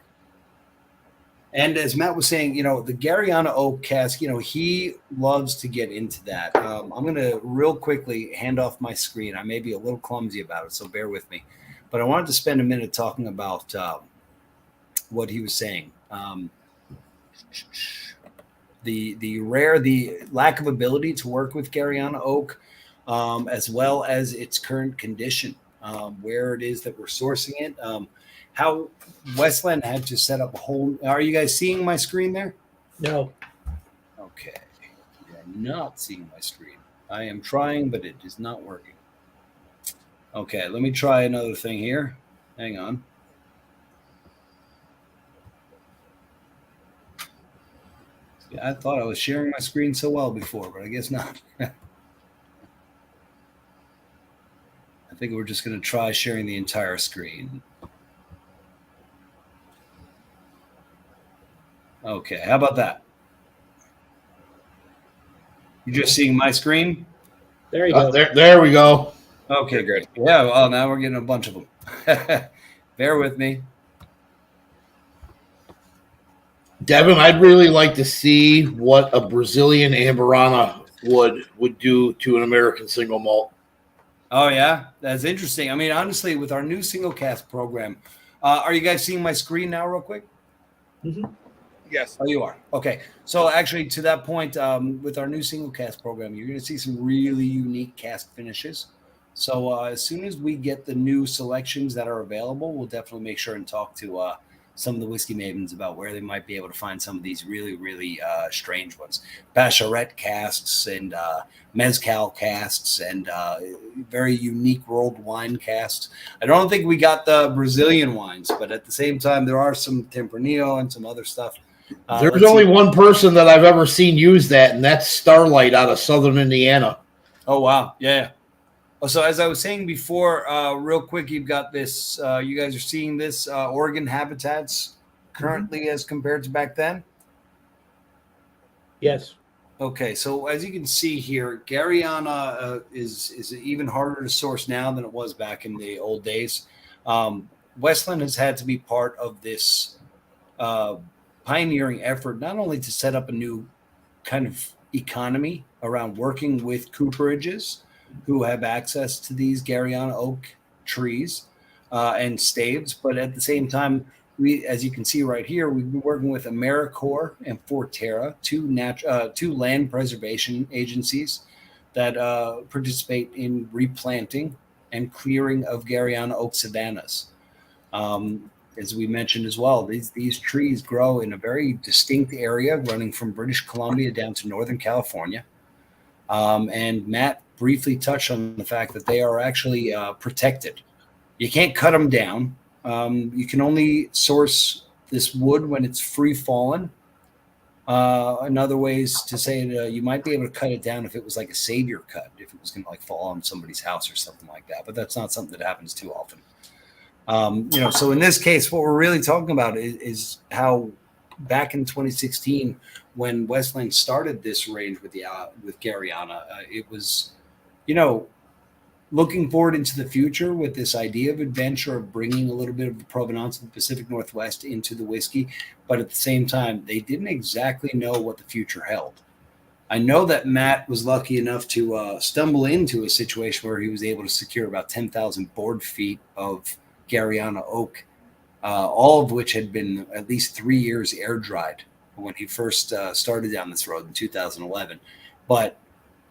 And as Matt was saying, the Garryana oak cask, he loves to get into that. I'm going to real quickly hand off my screen. I may be a little clumsy about it, so bear with me. But I wanted to spend a minute talking about what he was saying. The lack of ability to work with Garryana oak, as well as its current condition, where it is that we're sourcing it. how Westland had to set up a whole. Are you guys seeing my screen there? No. Okay. You are not seeing my screen. I am trying, but it is not working. Okay, let me try another thing here. Hang on. Yeah, I thought I was sharing my screen so well before, but I guess not. I think we're just going to try sharing the entire screen. Okay, how about that? You just seeing my screen? There you go. There we go. Okay, great. Yeah, well, now we're getting a bunch of them. Bear with me. Devin, I'd really like to see what a Brazilian Ambarana would do to an American single malt. Oh, yeah? That's interesting. I mean, honestly, with our new single cast program, are you guys seeing my screen now real quick? Mm-hmm. Yes. Oh, you are. Okay. So actually, to that point, with our new single cast program, you're going to see some really unique cast finishes. So as soon as we get the new selections that are available, we'll definitely make sure and talk to some of the Whiskey Mavens about where they might be able to find some of these really, really strange ones. Bachelorette casks and mezcal casks and very unique rolled wine casks. I don't think we got the Brazilian wines, but at the same time, there are some Tempranillo and some other stuff. There's only one person that I've ever seen use that, and that's Starlight out of Southern Indiana. Oh, wow. Yeah. So as I was saying before, real quick, you've got this, you guys are seeing this Oregon habitats currently as compared to back then? Yes. Okay, so as you can see here, Garryana is even harder to source now than it was back in the old days. Westland has had to be part of this pioneering effort, not only to set up a new kind of economy around working with cooperages who have access to these Garryana oak trees and staves, but at the same time, we, as you can see right here, we've been working with AmeriCorps and Forterra, two land preservation agencies that participate in replanting and clearing of Garryana oak savannas. As we mentioned as well, these trees grow in a very distinct area running from British Columbia down to Northern California. And Matt briefly touched on the fact that they are actually protected. You can't cut them down. You can only source this wood when it's free fallen. In other ways to say it, you might be able to cut it down if it was like a savior cut, if it was going to like fall on somebody's house or something like that. But that's not something that happens too often. So in this case, what we're really talking about is how back in 2016, when Westland started this range with Garryana, it was, looking forward into the future with this idea of adventure of bringing a little bit of the provenance of the Pacific Northwest into the whiskey, but at the same time, they didn't exactly know what the future held. I know that Matt was lucky enough to stumble into a situation where he was able to secure about 10,000 board feet of Garryana oak, all of which had been at least 3 years air dried when he first started down this road in 2011. But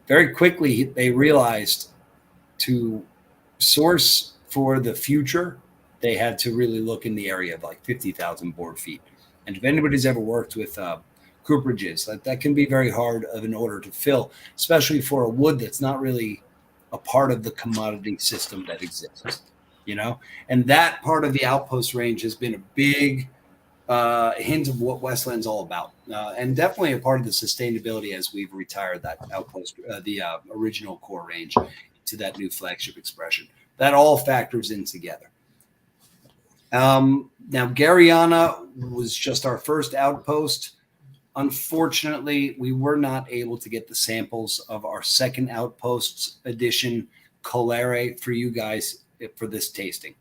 very quickly, they realized to source for the future, they had to really look in the area of like 50,000 board feet. And if anybody's ever worked with cooperages, that can be very hard of an order to fill, especially for a wood that's not really a part of the commodity system that exists, And that part of the outpost range has been a big hint of what Westland's all about, and definitely a part of the sustainability as we've retired that outpost, the original core range, to that new flagship expression. That all factors in together. Now, Garryana was just our first outpost. Unfortunately, we were not able to get the samples of our second outposts edition Colere for you guys for this tasting.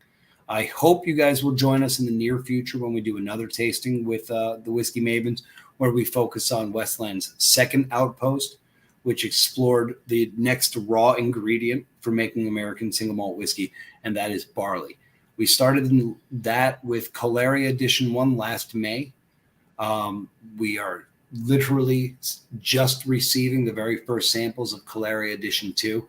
I hope you guys will join us in the near future when we do another tasting with the Whiskey Mavens, where we focus on Westland's second outpost, which explored the next raw ingredient for making American single malt whiskey, and that is barley. We started that with Colere Edition 1 last May. We are literally just receiving the very first samples of Colere Edition 2.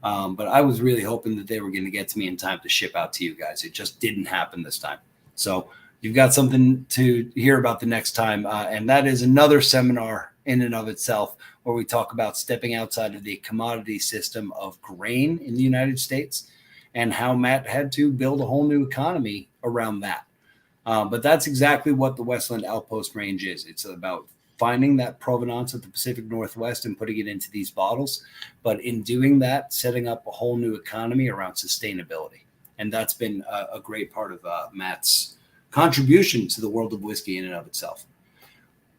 But I was really hoping that they were going to get to me in time to ship out to you guys. It just didn't happen this time. So you've got something to hear about the next time. And that is another seminar in and of itself, where we talk about stepping outside of the commodity system of grain in the United States and how Matt had to build a whole new economy around that. But that's exactly what the Westland Outpost range is. It's about finding that provenance of the Pacific Northwest and putting it into these bottles. But in doing that, setting up a whole new economy around sustainability. And that's been a great part of Matt's contribution to the world of whiskey in and of itself.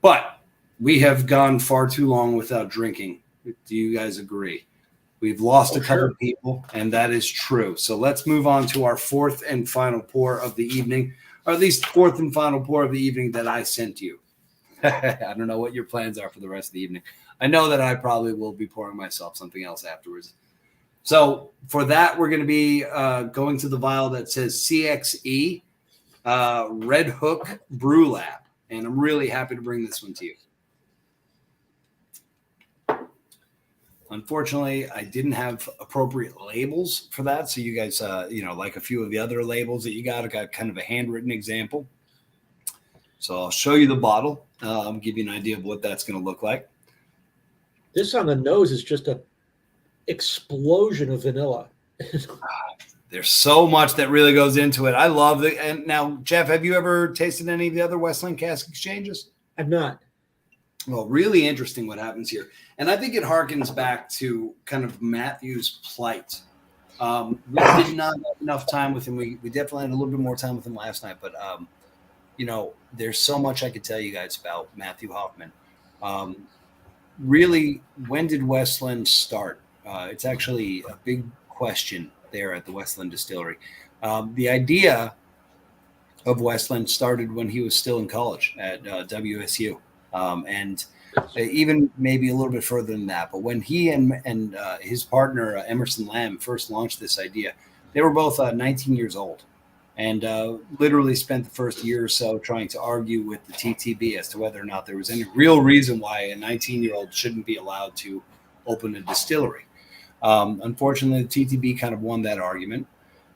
But we have gone far too long without drinking. Do you guys agree? We've lost a couple of people, and that is true. So let's move on to our fourth and final pour of the evening, or at least fourth and final pour of the evening that I sent you. I don't know what your plans are for the rest of the evening. I know that I probably will be pouring myself something else afterwards. So for that, we're going to be going to the vial that says CXE Red Hook Brew Lab, and I'm really happy to bring this one to you. Unfortunately, I didn't have appropriate labels for that. So you guys, like a few of the other labels that you got, I got kind of a handwritten example. So I'll show you the bottle, give you an idea of what that's going to look like. This on the nose is just an explosion of vanilla. There's so much that really goes into it. I love it. And now, Jeff, have you ever tasted any of the other Westland cask exchanges? I'm not. Well, really interesting what happens here. And I think it harkens back to kind of Matthew's plight. We did not have enough time with him. We definitely had a little bit more time with him last night. But, there's so much I could tell you guys about Matthew Hoffman. Really, when did Westland start? It's actually a big question there at the Westland Distillery. The idea of Westland started when he was still in college at WSU. And even maybe a little bit further than that. But when he and his partner, Emerson Lamb, first launched this idea, they were both 19 years old and literally spent the first year or so trying to argue with the TTB as to whether or not there was any real reason why a 19-year-old shouldn't be allowed to open a distillery. Unfortunately, the TTB kind of won that argument.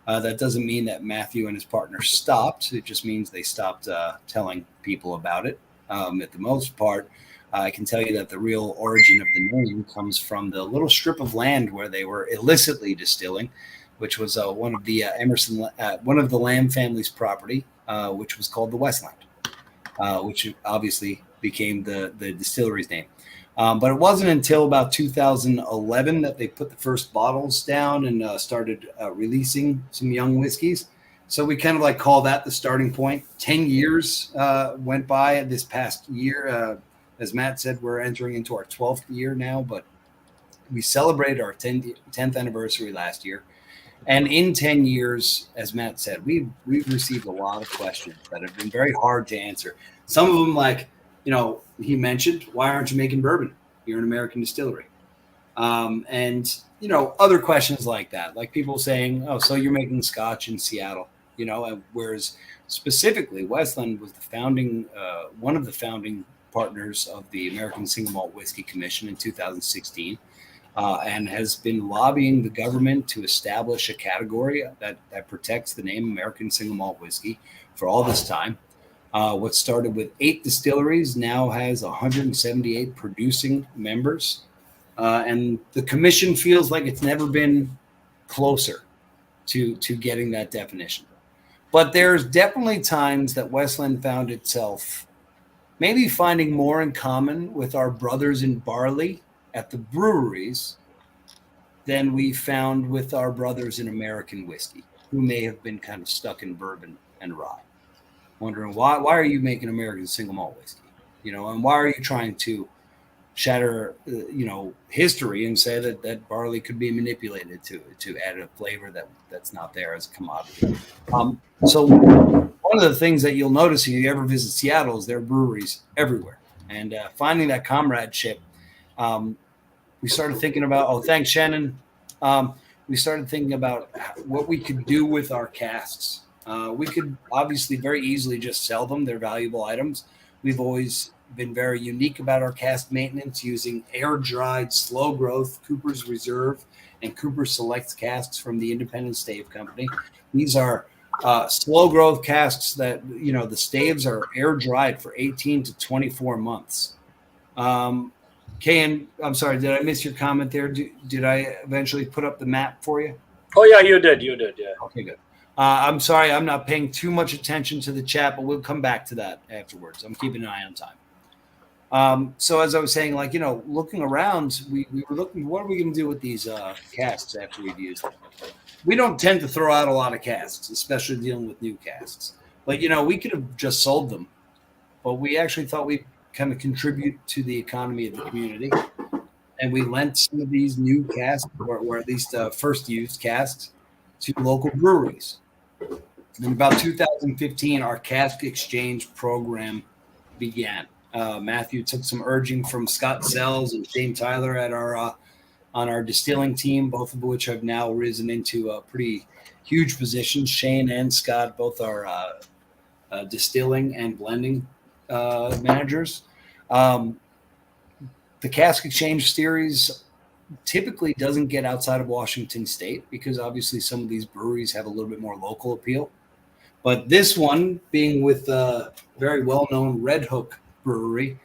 That doesn't mean that Matthew and his partner stopped. It just means they stopped telling people about it. At the most part, I can tell you that the real origin of the name comes from the little strip of land where they were illicitly distilling, which was one of the one of the Lamb family's property, which was called the Westland, which obviously became the distillery's name. But it wasn't until about 2011 that they put the first bottles down and started releasing some young whiskeys. So we kind of like call that the starting point. 10 years went by this past year. As Matt said, we're entering into our 12th year now, but we celebrated our 10th anniversary last year. And in 10 years, as Matt said, we've received a lot of questions that have been very hard to answer. Some of them, like, he mentioned, why aren't you making bourbon? You're an American distillery. And other questions like that, like people saying, oh, so you're making scotch in Seattle. Whereas specifically Westland was the founding, one of the founding partners of the American Single Malt Whiskey Commission in 2016, and has been lobbying the government to establish a category that protects the name American Single Malt Whiskey for all this time. What started with 8 distilleries now has 178 producing members, and the commission feels like it's never been closer to getting that definition. But there's definitely times that Westland found itself maybe finding more in common with our brothers in barley at the breweries than we found with our brothers in American whiskey, who may have been kind of stuck in bourbon and rye. Wondering why are you making American Single Malt Whiskey? And why are you trying to shatter, history and say that barley could be manipulated to add a flavor that's not there as a commodity. So one of the things that you'll notice if you ever visit Seattle is there are breweries everywhere. And finding that comradeship, we started thinking about, thanks, Shannon. We started thinking about what we could do with our casks. We could obviously very easily just sell them. They're valuable items. We've always been very unique about our cask maintenance, using air-dried, slow-growth Cooper's Reserve and Cooper's Select casks from the Independent Stave Company. These are slow growth casks that, the staves are air dried for 18 to 24 months. Ken, I'm sorry, did I miss your comment there? Did I eventually put up the map for you? Oh yeah, you did. Yeah. Okay, good. I'm sorry, I'm not paying too much attention to the chat, but we'll come back to that afterwards. I'm keeping an eye on time. So as I was saying, looking around, we were looking, what are we going to do with these casks after we've used them? We don't tend to throw out a lot of casks, especially dealing with new casks. But, we could have just sold them, but we actually thought we'd kind of contribute to the economy of the community. And we lent some of these new casks, or at least first used casks, to local breweries. In about 2015, our cask exchange program began. Matthew took some urging from Scott Sells and Shane Tyler at on our distilling team, both of which have now risen into pretty huge positions. Shane and Scott both are distilling and blending managers. The cask exchange series typically doesn't get outside of Washington State because obviously some of these breweries have a little bit more local appeal. But this one, being with a very well-known Red Hook brewery,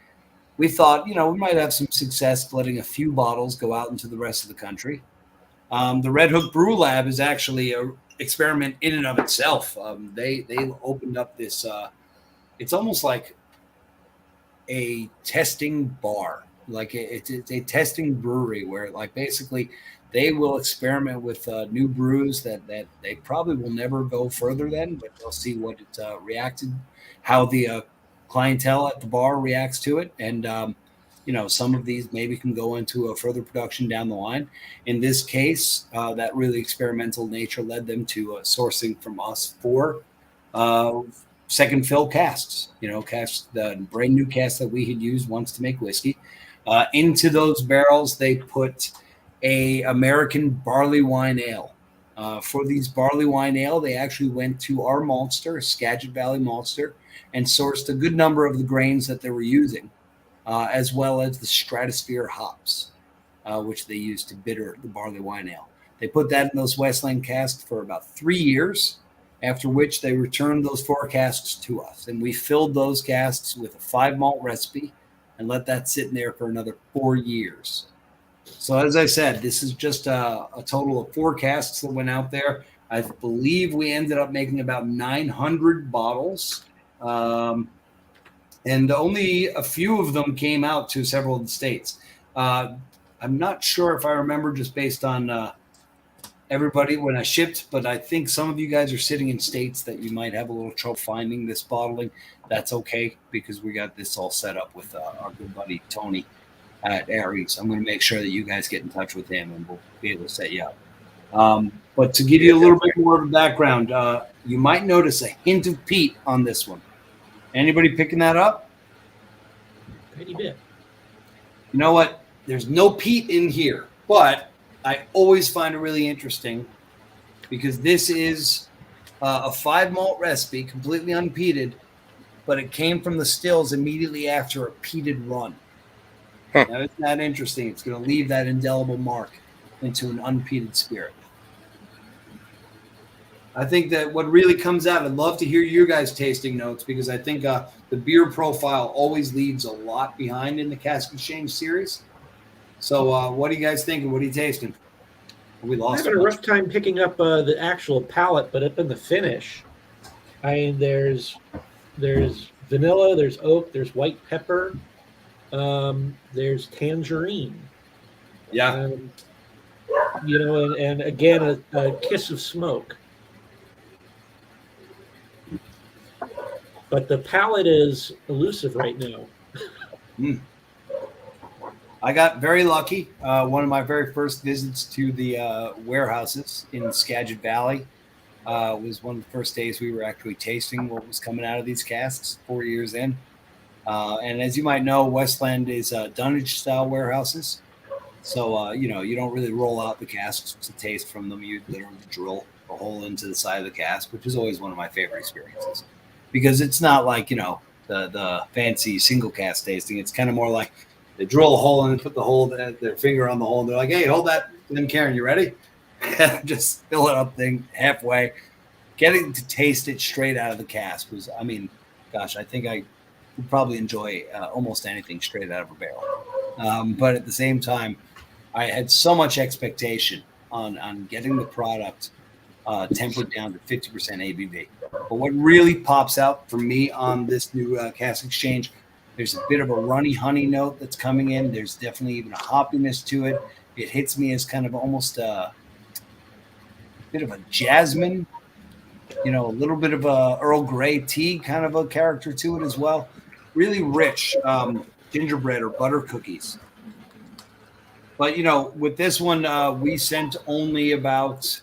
we thought, we might have some success letting a few bottles go out into the rest of the country. The Red Hook Brew Lab is actually an experiment in and of itself. They opened up this, it's almost like a testing bar. Like it's a testing brewery where basically they will experiment with new brews that they probably will never go further than, but they'll see what it reacted, how the clientele at the bar reacts to it. And, some of these maybe can go into a further production down the line. In this case, that really experimental nature led them to sourcing from us for second fill casks, casks, the brand new casks that we had used once to make whiskey. Into those barrels, they put a American barley wine ale. For these barley wine ale, they actually went to our maltster, Skagit Valley maltster, and sourced a good number of the grains that they were using, as well as the Stratosphere hops, which they used to bitter the barley wine ale. They put that in those Westland casks for about 3 years, after which they returned those 4 casks to us. And we filled those casks with a 5 malt recipe and let that sit in there for another 4 years. So as I said, this is just a total of 4 casks that went out there. I believe we ended up making about 900 bottles. And only a few of them came out to several of the states. I'm not sure if I remember just based on everybody when I shipped, but I think some of you guys are sitting in states that you might have a little trouble finding this bottling. That's okay because we got this all set up with our good buddy Tony at Aries. I'm going to make sure that you guys get in touch with him and we'll be able to set you up. But to give you a little bit more of a background, you might notice a hint of peat on this one. Anybody picking that up? Pretty bit. You know what? There's no peat in here, but I always find it really interesting because this is a 5 malt recipe, completely unpeated, but it came from the stills immediately after a peated run. Now, isn't that interesting? It's going to leave that indelible mark into an unpeated spirit. I think that what really comes out, I'd love to hear your guys' tasting notes because I think the beer profile always leaves a lot behind in the Cask Exchange series. So what are you guys thinking? What are you tasting? We lost. I'm having a rough time picking up the actual palate, but up in the finish, I mean, there's vanilla, there's oak, there's white pepper, there's tangerine. Yeah. And again, a kiss of smoke. But the palate is elusive right now. I got very lucky. One of my very first visits to the warehouses in Skagit Valley was one of the first days we were actually tasting what was coming out of these casks 4 years in. And as you might know, Westland is dunnage style warehouses. So, you don't really roll out the casks to taste from them. You literally drill a hole into the side of the cask, which is always one of my favorite experiences. Because it's not like, the fancy single cask tasting. It's kind of more like they drill a hole and put their finger on the hole. And they're like, hey, hold that. And then Karen, you ready? Just fill it up thing halfway. getting to taste it straight out of the cask was, I mean, gosh, I think I would probably enjoy almost anything straight out of a barrel. But at the same time, I had so much expectation on getting the product tempered down to 50% ABV. But what really pops out for me on this new cask exchange, there's a bit of a runny honey note that's coming in. There's definitely even a hoppiness to it. It hits me as kind of almost a bit of a jasmine, a little bit of a Earl Grey tea kind of a character to it as well. Really rich gingerbread or butter cookies. But, with this one, we sent only about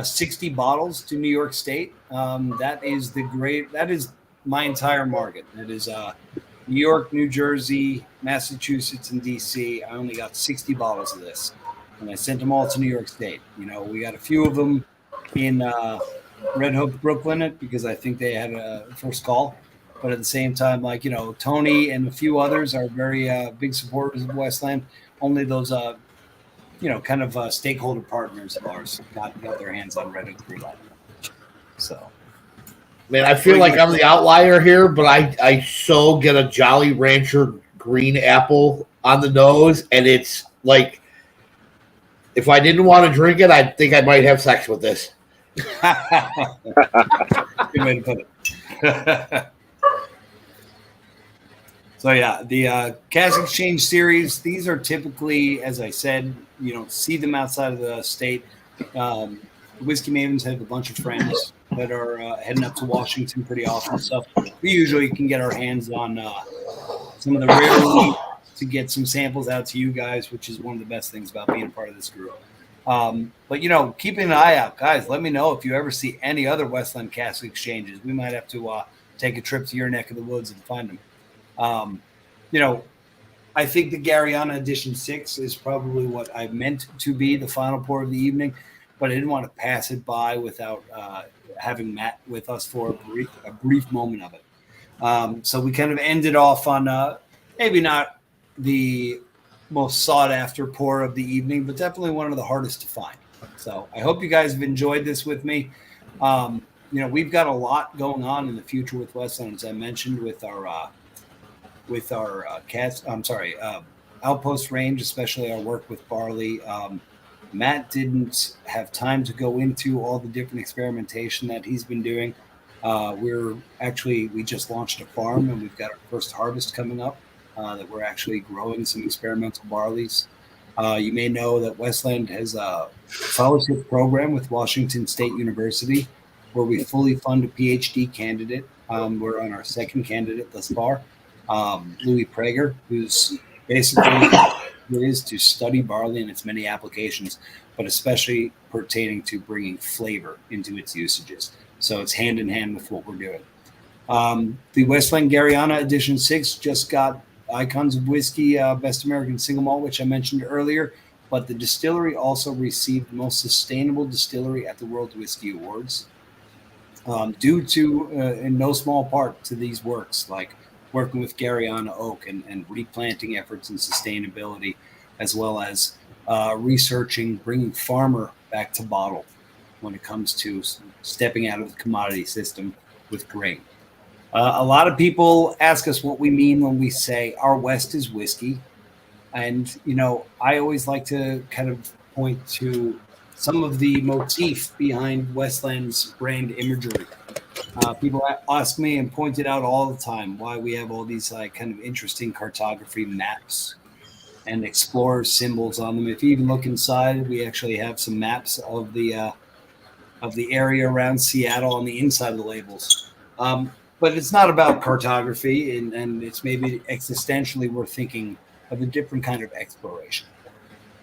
60 bottles to New York State. That is my entire market. That is New York, New Jersey, Massachusetts, and DC. I only got 60 bottles of this, and I sent them all to New York State. We got a few of them in Red Hook, Brooklyn, because I think they had a first call. But at the same time, Tony and a few others are very big supporters of Westland. Only those, stakeholder partners of ours got their hands on Red Hook Brewing. So. Man, I feel like I'm the outlier here, but I so get a Jolly Rancher green apple on the nose, and it's like, if I didn't want to drink it, I think I might have sex with this. Good way to put it. So yeah, the cask exchange series, these are typically, as I said, you don't see them outside of the state. Whiskey Mavens have a bunch of friends that are heading up to Washington pretty often. So we usually can get our hands on some of the rare wheat to get some samples out to you guys, which is one of the best things about being a part of this group. But, keeping an eye out, guys, let me know if you ever see any other Westland cask exchanges. We might have to take a trip to your neck of the woods and find them. I think the Garryana Edition 6 is probably what I meant to be the final pour of the evening, but I didn't want to pass it by without having Matt with us for a brief moment of it. So we kind of ended off on maybe not the most sought after pour of the evening, but definitely one of the hardest to find. So I hope you guys have enjoyed this with me. We've got a lot going on in the future with Westland, as I mentioned, with our Outpost range, especially our work with barley. Matt didn't have time to go into all the different experimentation that he's been doing. We just launched a farm, and we've got our first harvest coming up that we're actually growing some experimental barleys. You may know that Westland has a fellowship program with Washington State University where we fully fund a PhD candidate. We're on our second candidate thus far. Louis Prager, who's basically is to study barley and its many applications, but especially pertaining to bringing flavor into its usages. So it's hand in hand with what we're doing. The Westland Garryana Edition 6 just got Icons of Whiskey, Best American Single Malt, which I mentioned earlier, but the distillery also received Most Sustainable Distillery at the World Whiskey Awards, due to, in no small part, to these works, like working with Garryana oak and replanting efforts in sustainability, as well as researching bringing farmer back to bottle when it comes to stepping out of the commodity system with grain. A lot of people ask us what we mean when we say our West is whiskey. And, I always like to kind of point to some of the motif behind Westland's brand imagery. People ask me and point it out all the time why we have all these kind of interesting cartography maps and explorer symbols on them. If you even look inside, we actually have some maps of the area around Seattle on the inside of the labels. But it's not about cartography, and it's maybe existentially we're thinking of a different kind of exploration.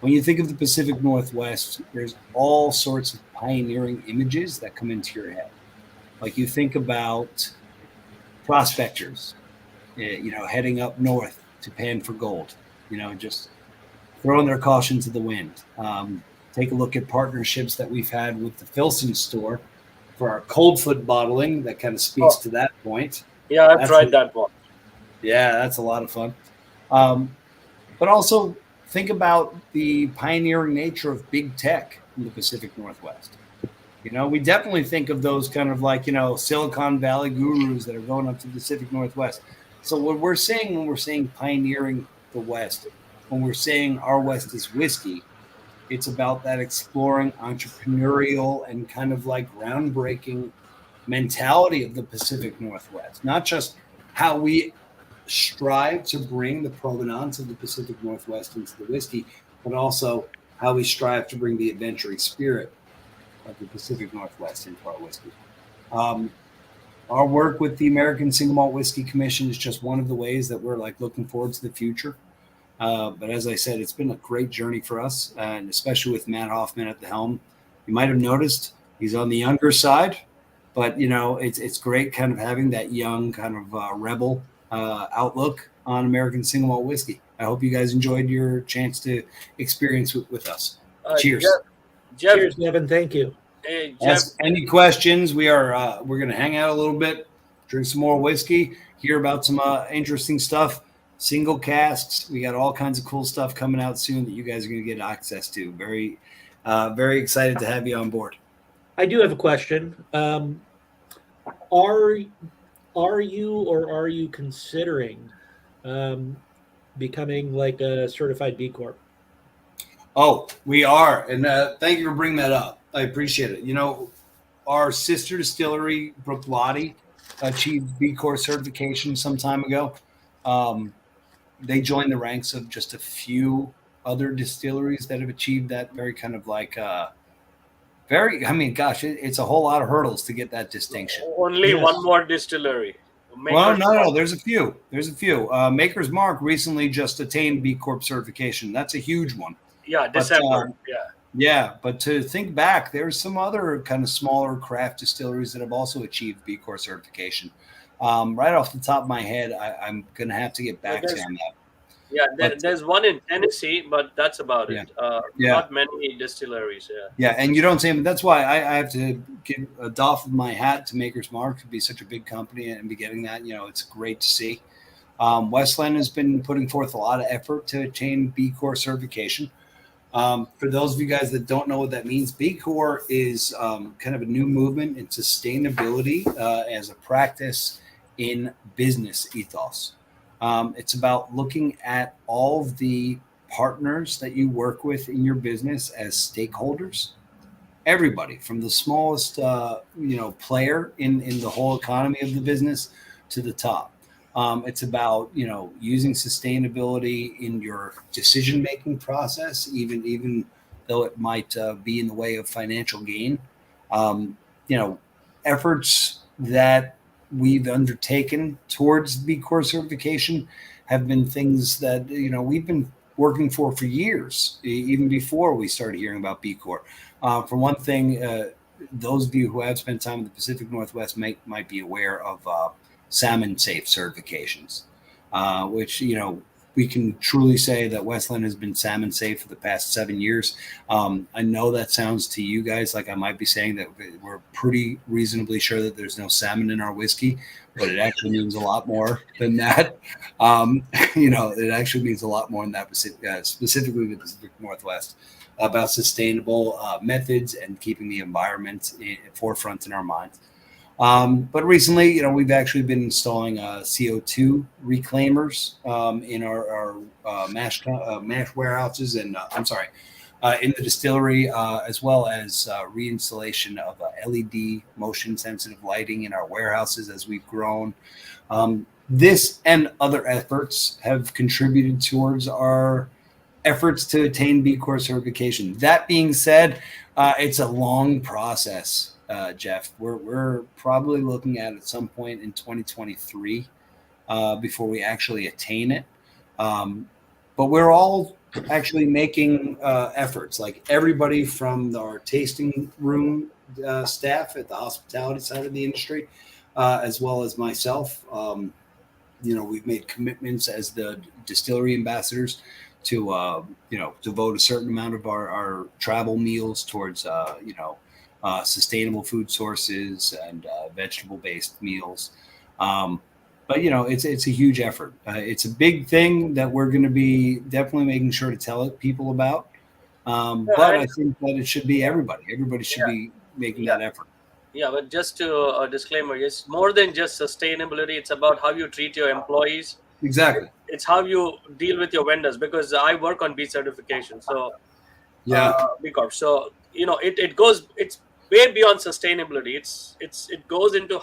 When you think of the Pacific Northwest, there's all sorts of pioneering images that come into your head. Like you think about prospectors, heading up north to pan for gold, just throwing their caution to the wind. Take a look at partnerships that we've had with the Filson store for our cold foot bottling. That kind of speaks to that point. Yeah, I've tried that one. Yeah, that's a lot of fun. But also think about the pioneering nature of big tech in the Pacific Northwest. You know, we definitely think of those kind of like, Silicon Valley gurus that are going up to the Pacific Northwest. So what we're saying when we're saying pioneering the West, when we're saying our West is whiskey, it's about that exploring entrepreneurial and kind of like groundbreaking mentality of the Pacific Northwest, not just how we strive to bring the provenance of the Pacific Northwest into the whiskey, but also how we strive to bring the adventuring spirit of the Pacific Northwest into our whiskey. Our work with the American Single Malt Whiskey Commission is just one of the ways that we're like looking forward to the future. But as I said, it's been a great journey for us, and especially with Matt Hoffman at the helm. You might have noticed he's on the younger side, but it's great kind of having that young kind of rebel outlook on American Single Malt Whiskey. I hope you guys enjoyed your chance to experience with us. Cheers. Jeff, Cheers, Devin. Thank you. hey, Jeff, Ask any questions. We're going to hang out a little bit, drink some more whiskey, hear about some interesting stuff, single casks. We got all kinds of cool stuff coming out soon that you guys are going to get access to. Very, very excited to have you on board. I do have a question. Are you considering becoming like a certified B Corp? Oh, we are. And thank you for bringing that up. I appreciate it. Our sister distillery, Vilardi, achieved B Corp certification some time ago. They joined the ranks of just a few other distilleries that have achieved that very kind of like it's a whole lot of hurdles to get that distinction. only Yes. one more distillery. Well, no, there's a few. Maker's Mark recently just attained B Corp certification. That's a huge one. Yeah, December. Yeah, but to think back, there's some other kind of smaller craft distilleries that have also achieved B Corp certification. Right off the top of my head, I'm going to have to get back to you on that. Yeah, there's one in Tennessee, but that's about it. Yeah. Not many distilleries. Yeah. Yeah, and you don't say, but that's why I have to give a doff of my hat to Maker's Mark to be such a big company and be getting that. It's great to see. Westland has been putting forth a lot of effort to attain B Corp certification. For those of you guys that don't know what that means, B Corp is kind of a new movement in sustainability as a practice in business ethos. It's about looking at all of the partners that you work with in your business as stakeholders. Everybody from the smallest, player in the whole economy of the business to the top. It's about, using sustainability in your decision-making process, even though it might be in the way of financial gain. Efforts that we've undertaken towards B Corp certification have been things that, we've been working for years, even before we started hearing about B Corp. For one thing, those of you who have spent time in the Pacific Northwest might be aware of salmon safe certifications, which, we can truly say that Westland has been salmon safe for the past 7 years. I know that sounds to you guys like I might be saying that we're pretty reasonably sure that there's no salmon in our whiskey, but it actually means a lot more than that. It actually means a lot more than that, specifically the Pacific Northwest, about sustainable methods and keeping the environment forefront in our minds. But recently, we've actually been installing CO2 reclaimers in our mash warehouses and in the distillery, as well as reinstallation of LED motion sensitive lighting in our warehouses as we've grown. This and other efforts have contributed towards our efforts to attain B Corp certification. That being said, it's a long process. Jeff, we're probably looking at some point in 2023 before we actually attain it. But we're all actually making efforts, like everybody from our tasting room staff at the hospitality side of the industry, as well as myself. We've made commitments as the distillery ambassadors to, devote a certain amount of our travel meals towards, sustainable food sources and vegetable-based meals. But it's a huge effort. It's a big thing that we're going to be definitely making sure to tell people about. But I think that it should be everybody. Everybody should be making that effort. Yeah, but just to a disclaimer, it's more than just sustainability. It's about how you treat your employees. Exactly. It's how you deal with your vendors, because I work on B certification. So B Corp. So it's way beyond sustainability. It goes into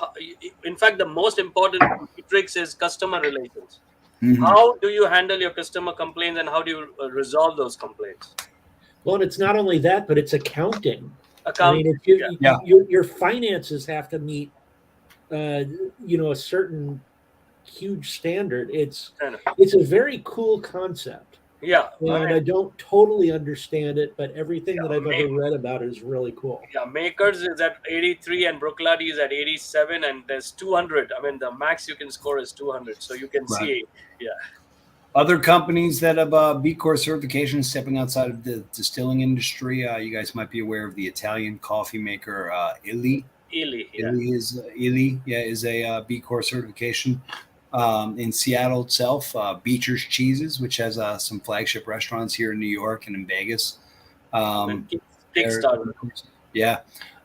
in fact, the most important metrics is customer relations. Mhm. How do you handle your customer complaints, and how do you resolve those complaints? Well, and it's not only that, but it's accounting. Account. I mean, your finances have to meet, a certain huge standard. It's a very cool concept. Yeah, And I don't totally understand it, but everything that I've ever read about it is really cool. Yeah, Makers is at 83 and Bruichladdich is at 87, and there's 200. I mean, the max you can score is 200. So you can see, Other companies that have B Corp certification stepping outside of the distilling industry, you guys might be aware of the Italian coffee maker Illy. Illy is a B Corp certification. In Seattle itself, Beecher's Cheeses, which has some flagship restaurants here in New York and in Vegas. Kickstarter.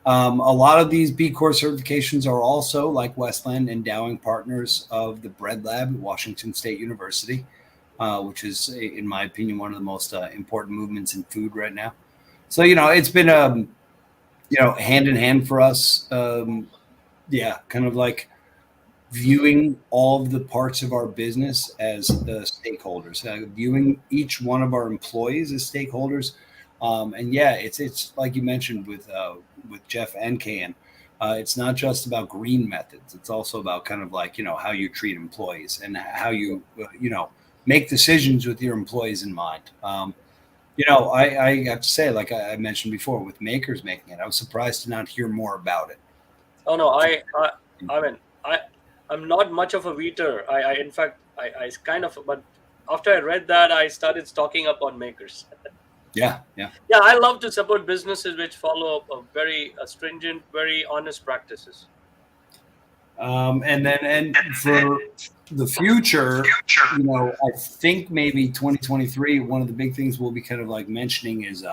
A lot of these B Corp certifications are also, like Westland, endowing partners of the Bread Lab at Washington State University, which is, in my opinion, one of the most important movements in food right now. So, it's been, hand in hand for us. Kind of like viewing all of the parts of our business as stakeholders, viewing each one of our employees as stakeholders. It's like you mentioned with Jeff and Can. It's not just about green methods. It's also about kind of like, how you treat employees and how you, make decisions with your employees in mind. I have to say, like I mentioned before, with Makers making it, I was surprised to not hear more about it. Oh no, I'm not much of a wheater. In fact, I kind of, but after I read that, I started stocking up on Makers. Yeah. I love to support businesses which follow a very stringent, very honest practices. And for the future, I think maybe 2023, one of the big things we'll be kind of like mentioning is,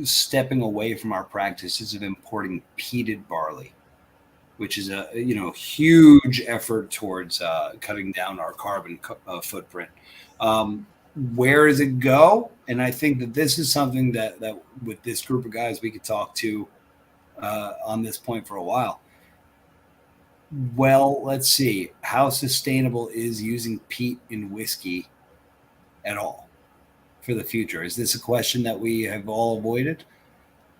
stepping away from our practices of importing peated barley, which is a huge effort towards cutting down our carbon footprint. Where does it go? And I think that this is something that with this group of guys we could talk to on this point for a while. Well, let's see. How sustainable is using peat in whiskey at all for the future? Is this a question that we have all avoided?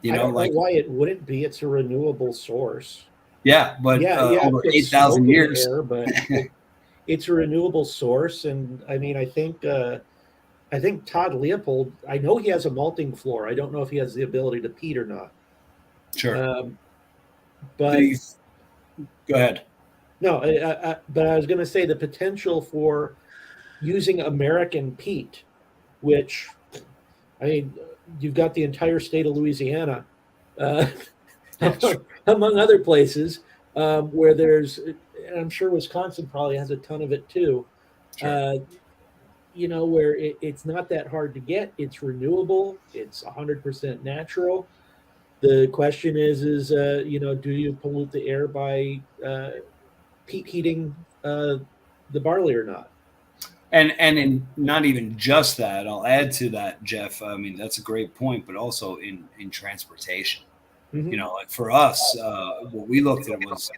I don't know why it wouldn't be. It's a renewable source. Yeah, but over 8,000 years. But it's a renewable source, and I mean, I think Todd Leopold. I know he has a malting floor. I don't know if he has the ability to peat or not. Sure, but go ahead. No, but I was going to say the potential for using American peat, which, I mean, you've got the entire state of Louisiana, among other places, where there's, and I'm sure Wisconsin probably has a ton of it too. Sure. Where it's not that hard to get. It's renewable. It's 100% natural. The question is, do you pollute the air by peat heating the barley or not? And in not even just that, I'll add to that, Jeff. I mean, that's a great point, but also in transportation. Mm-hmm. Like for us, what we looked at was,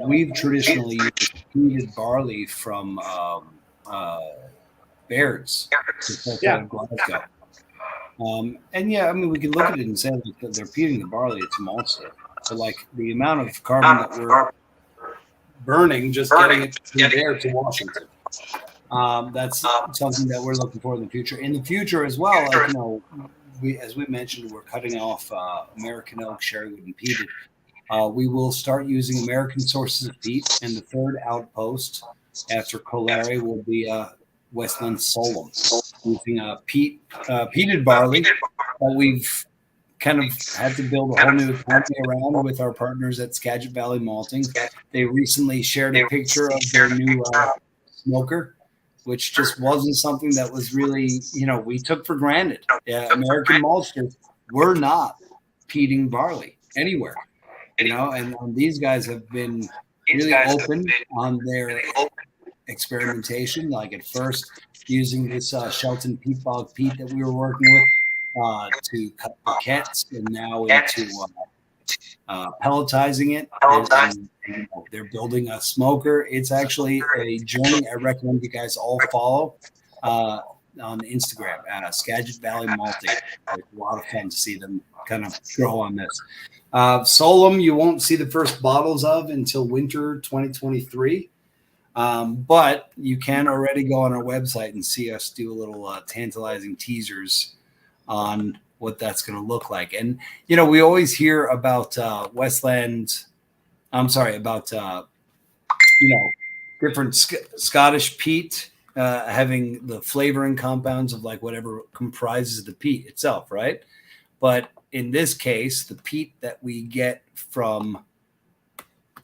we've traditionally used peated barley from Baird's to Glasgow. We could look at it and say that they're peating the barley, it's malts. So like the amount of carbon that we're burning, just getting it from there to Washington. That's something that we're looking for in the future. In the future as well, like, as we mentioned, we're cutting off American oak, sherrywood, and peated. We will start using American sources of peat, and the third outpost after Colare will be Westland Solom, using peated barley that we've kind of had to build a whole new economy around with our partners at Skagit Valley Malting. They recently shared a picture of their new smoker, which just wasn't something that was really, we took for granted. American maltsters were not peating barley anywhere, and these guys have been really open on their experimentation. Like at first using this Shelton peat bog peat that we were working with to cut briquettes, and now into pelletizing it. And they're building a smoker. It's actually a journey I recommend you guys all follow on Instagram at Skagit Valley Malting. It's a lot of fun to see them kind of grow on this. Solum, you won't see the first bottles of until winter 2023. But you can already go on our website and see us do a little tantalizing teasers on what that's going to look like. And, we always hear about Westland. I'm sorry, about, different Scottish peat having the flavoring compounds of like whatever comprises the peat itself, right? But in this case, the peat that we get from,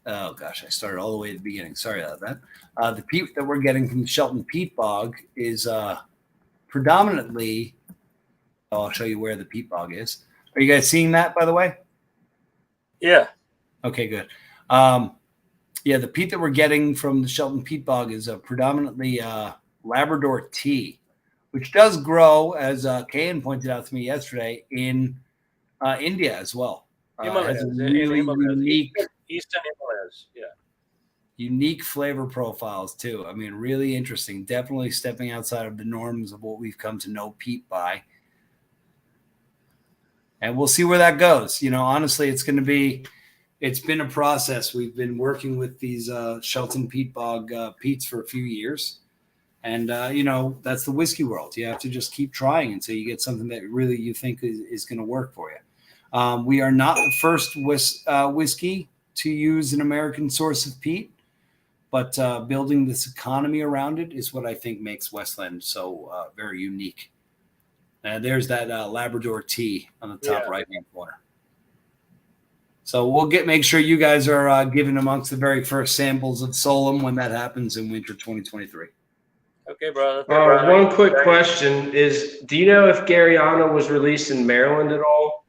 oh gosh, I started all the way at the beginning. Sorry about that. The peat that we're getting from the Shelton Peat Bog is predominantly, I'll show you where the peat bog is. Are you guys seeing that, by the way? Yeah. Okay, good. The peat that we're getting from the Shelton Peat Bog is predominantly Labrador tea, which does grow, as Kayan pointed out to me yesterday, in India as well. Himalayas, Has a really unique, Eastern Himalayas. Yeah. unique flavor profiles too. I mean, really interesting. Definitely stepping outside of the norms of what we've come to know peat by. And we'll see where that goes. Honestly, it's been a process. We've been working with these Shelton Peat Bog peats for a few years. And, that's the whiskey world. You have to just keep trying until you get something that really you think is going to work for you. We are not the first whiskey to use an American source of peat, but building this economy around it is what I think makes Westland so very unique. There's that Labrador tea on the top right-hand corner. So we'll make sure you guys are given amongst the very first samples of Solum when that happens in winter 2023. Okay, brother. One quick question is, do you know if Garryana was released in Maryland at all?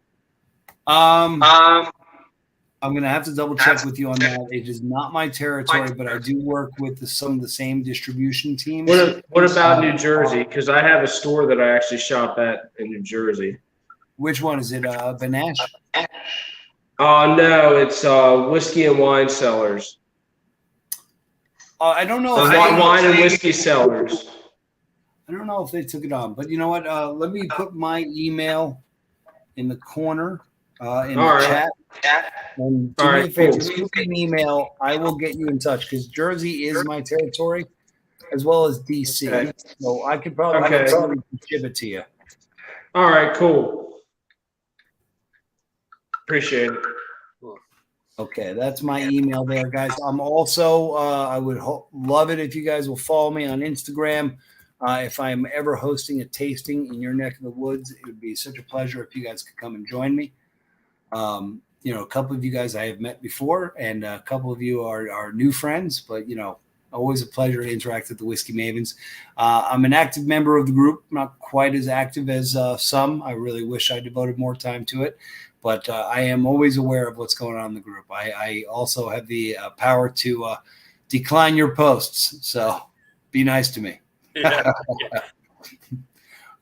I'm going to have to double check with you on that. It is not my territory, but I do work with some of the same distribution teams. What about New Jersey? Because I have a store that I actually shop at in New Jersey. Which one is it? Benash? No, it's Whiskey and Wine Cellars. I don't know. Wine and whiskey cellars. I don't know if they took it on, but you know what? Let me put my email in the corner in the chat. And do me a favor, shoot me an email. I will get you in touch because Jersey is my territory, as well as DC. Okay. So I could probably give it to you. All right, cool. Appreciate it. Okay, that's my email there, guys. I'm also, I would love it if you guys will follow me on Instagram. If I'm ever hosting a tasting in your neck of the woods, it would be such a pleasure if you guys could come and join me. A couple of you guys I have met before, and a couple of you are new friends, but, always a pleasure to interact with the Whiskey Mavens. I'm an active member of the group, not quite as active as some. I really wish I devoted more time to it. But I am always aware of what's going on in the group. I also have the power to decline your posts. So be nice to me. Yeah.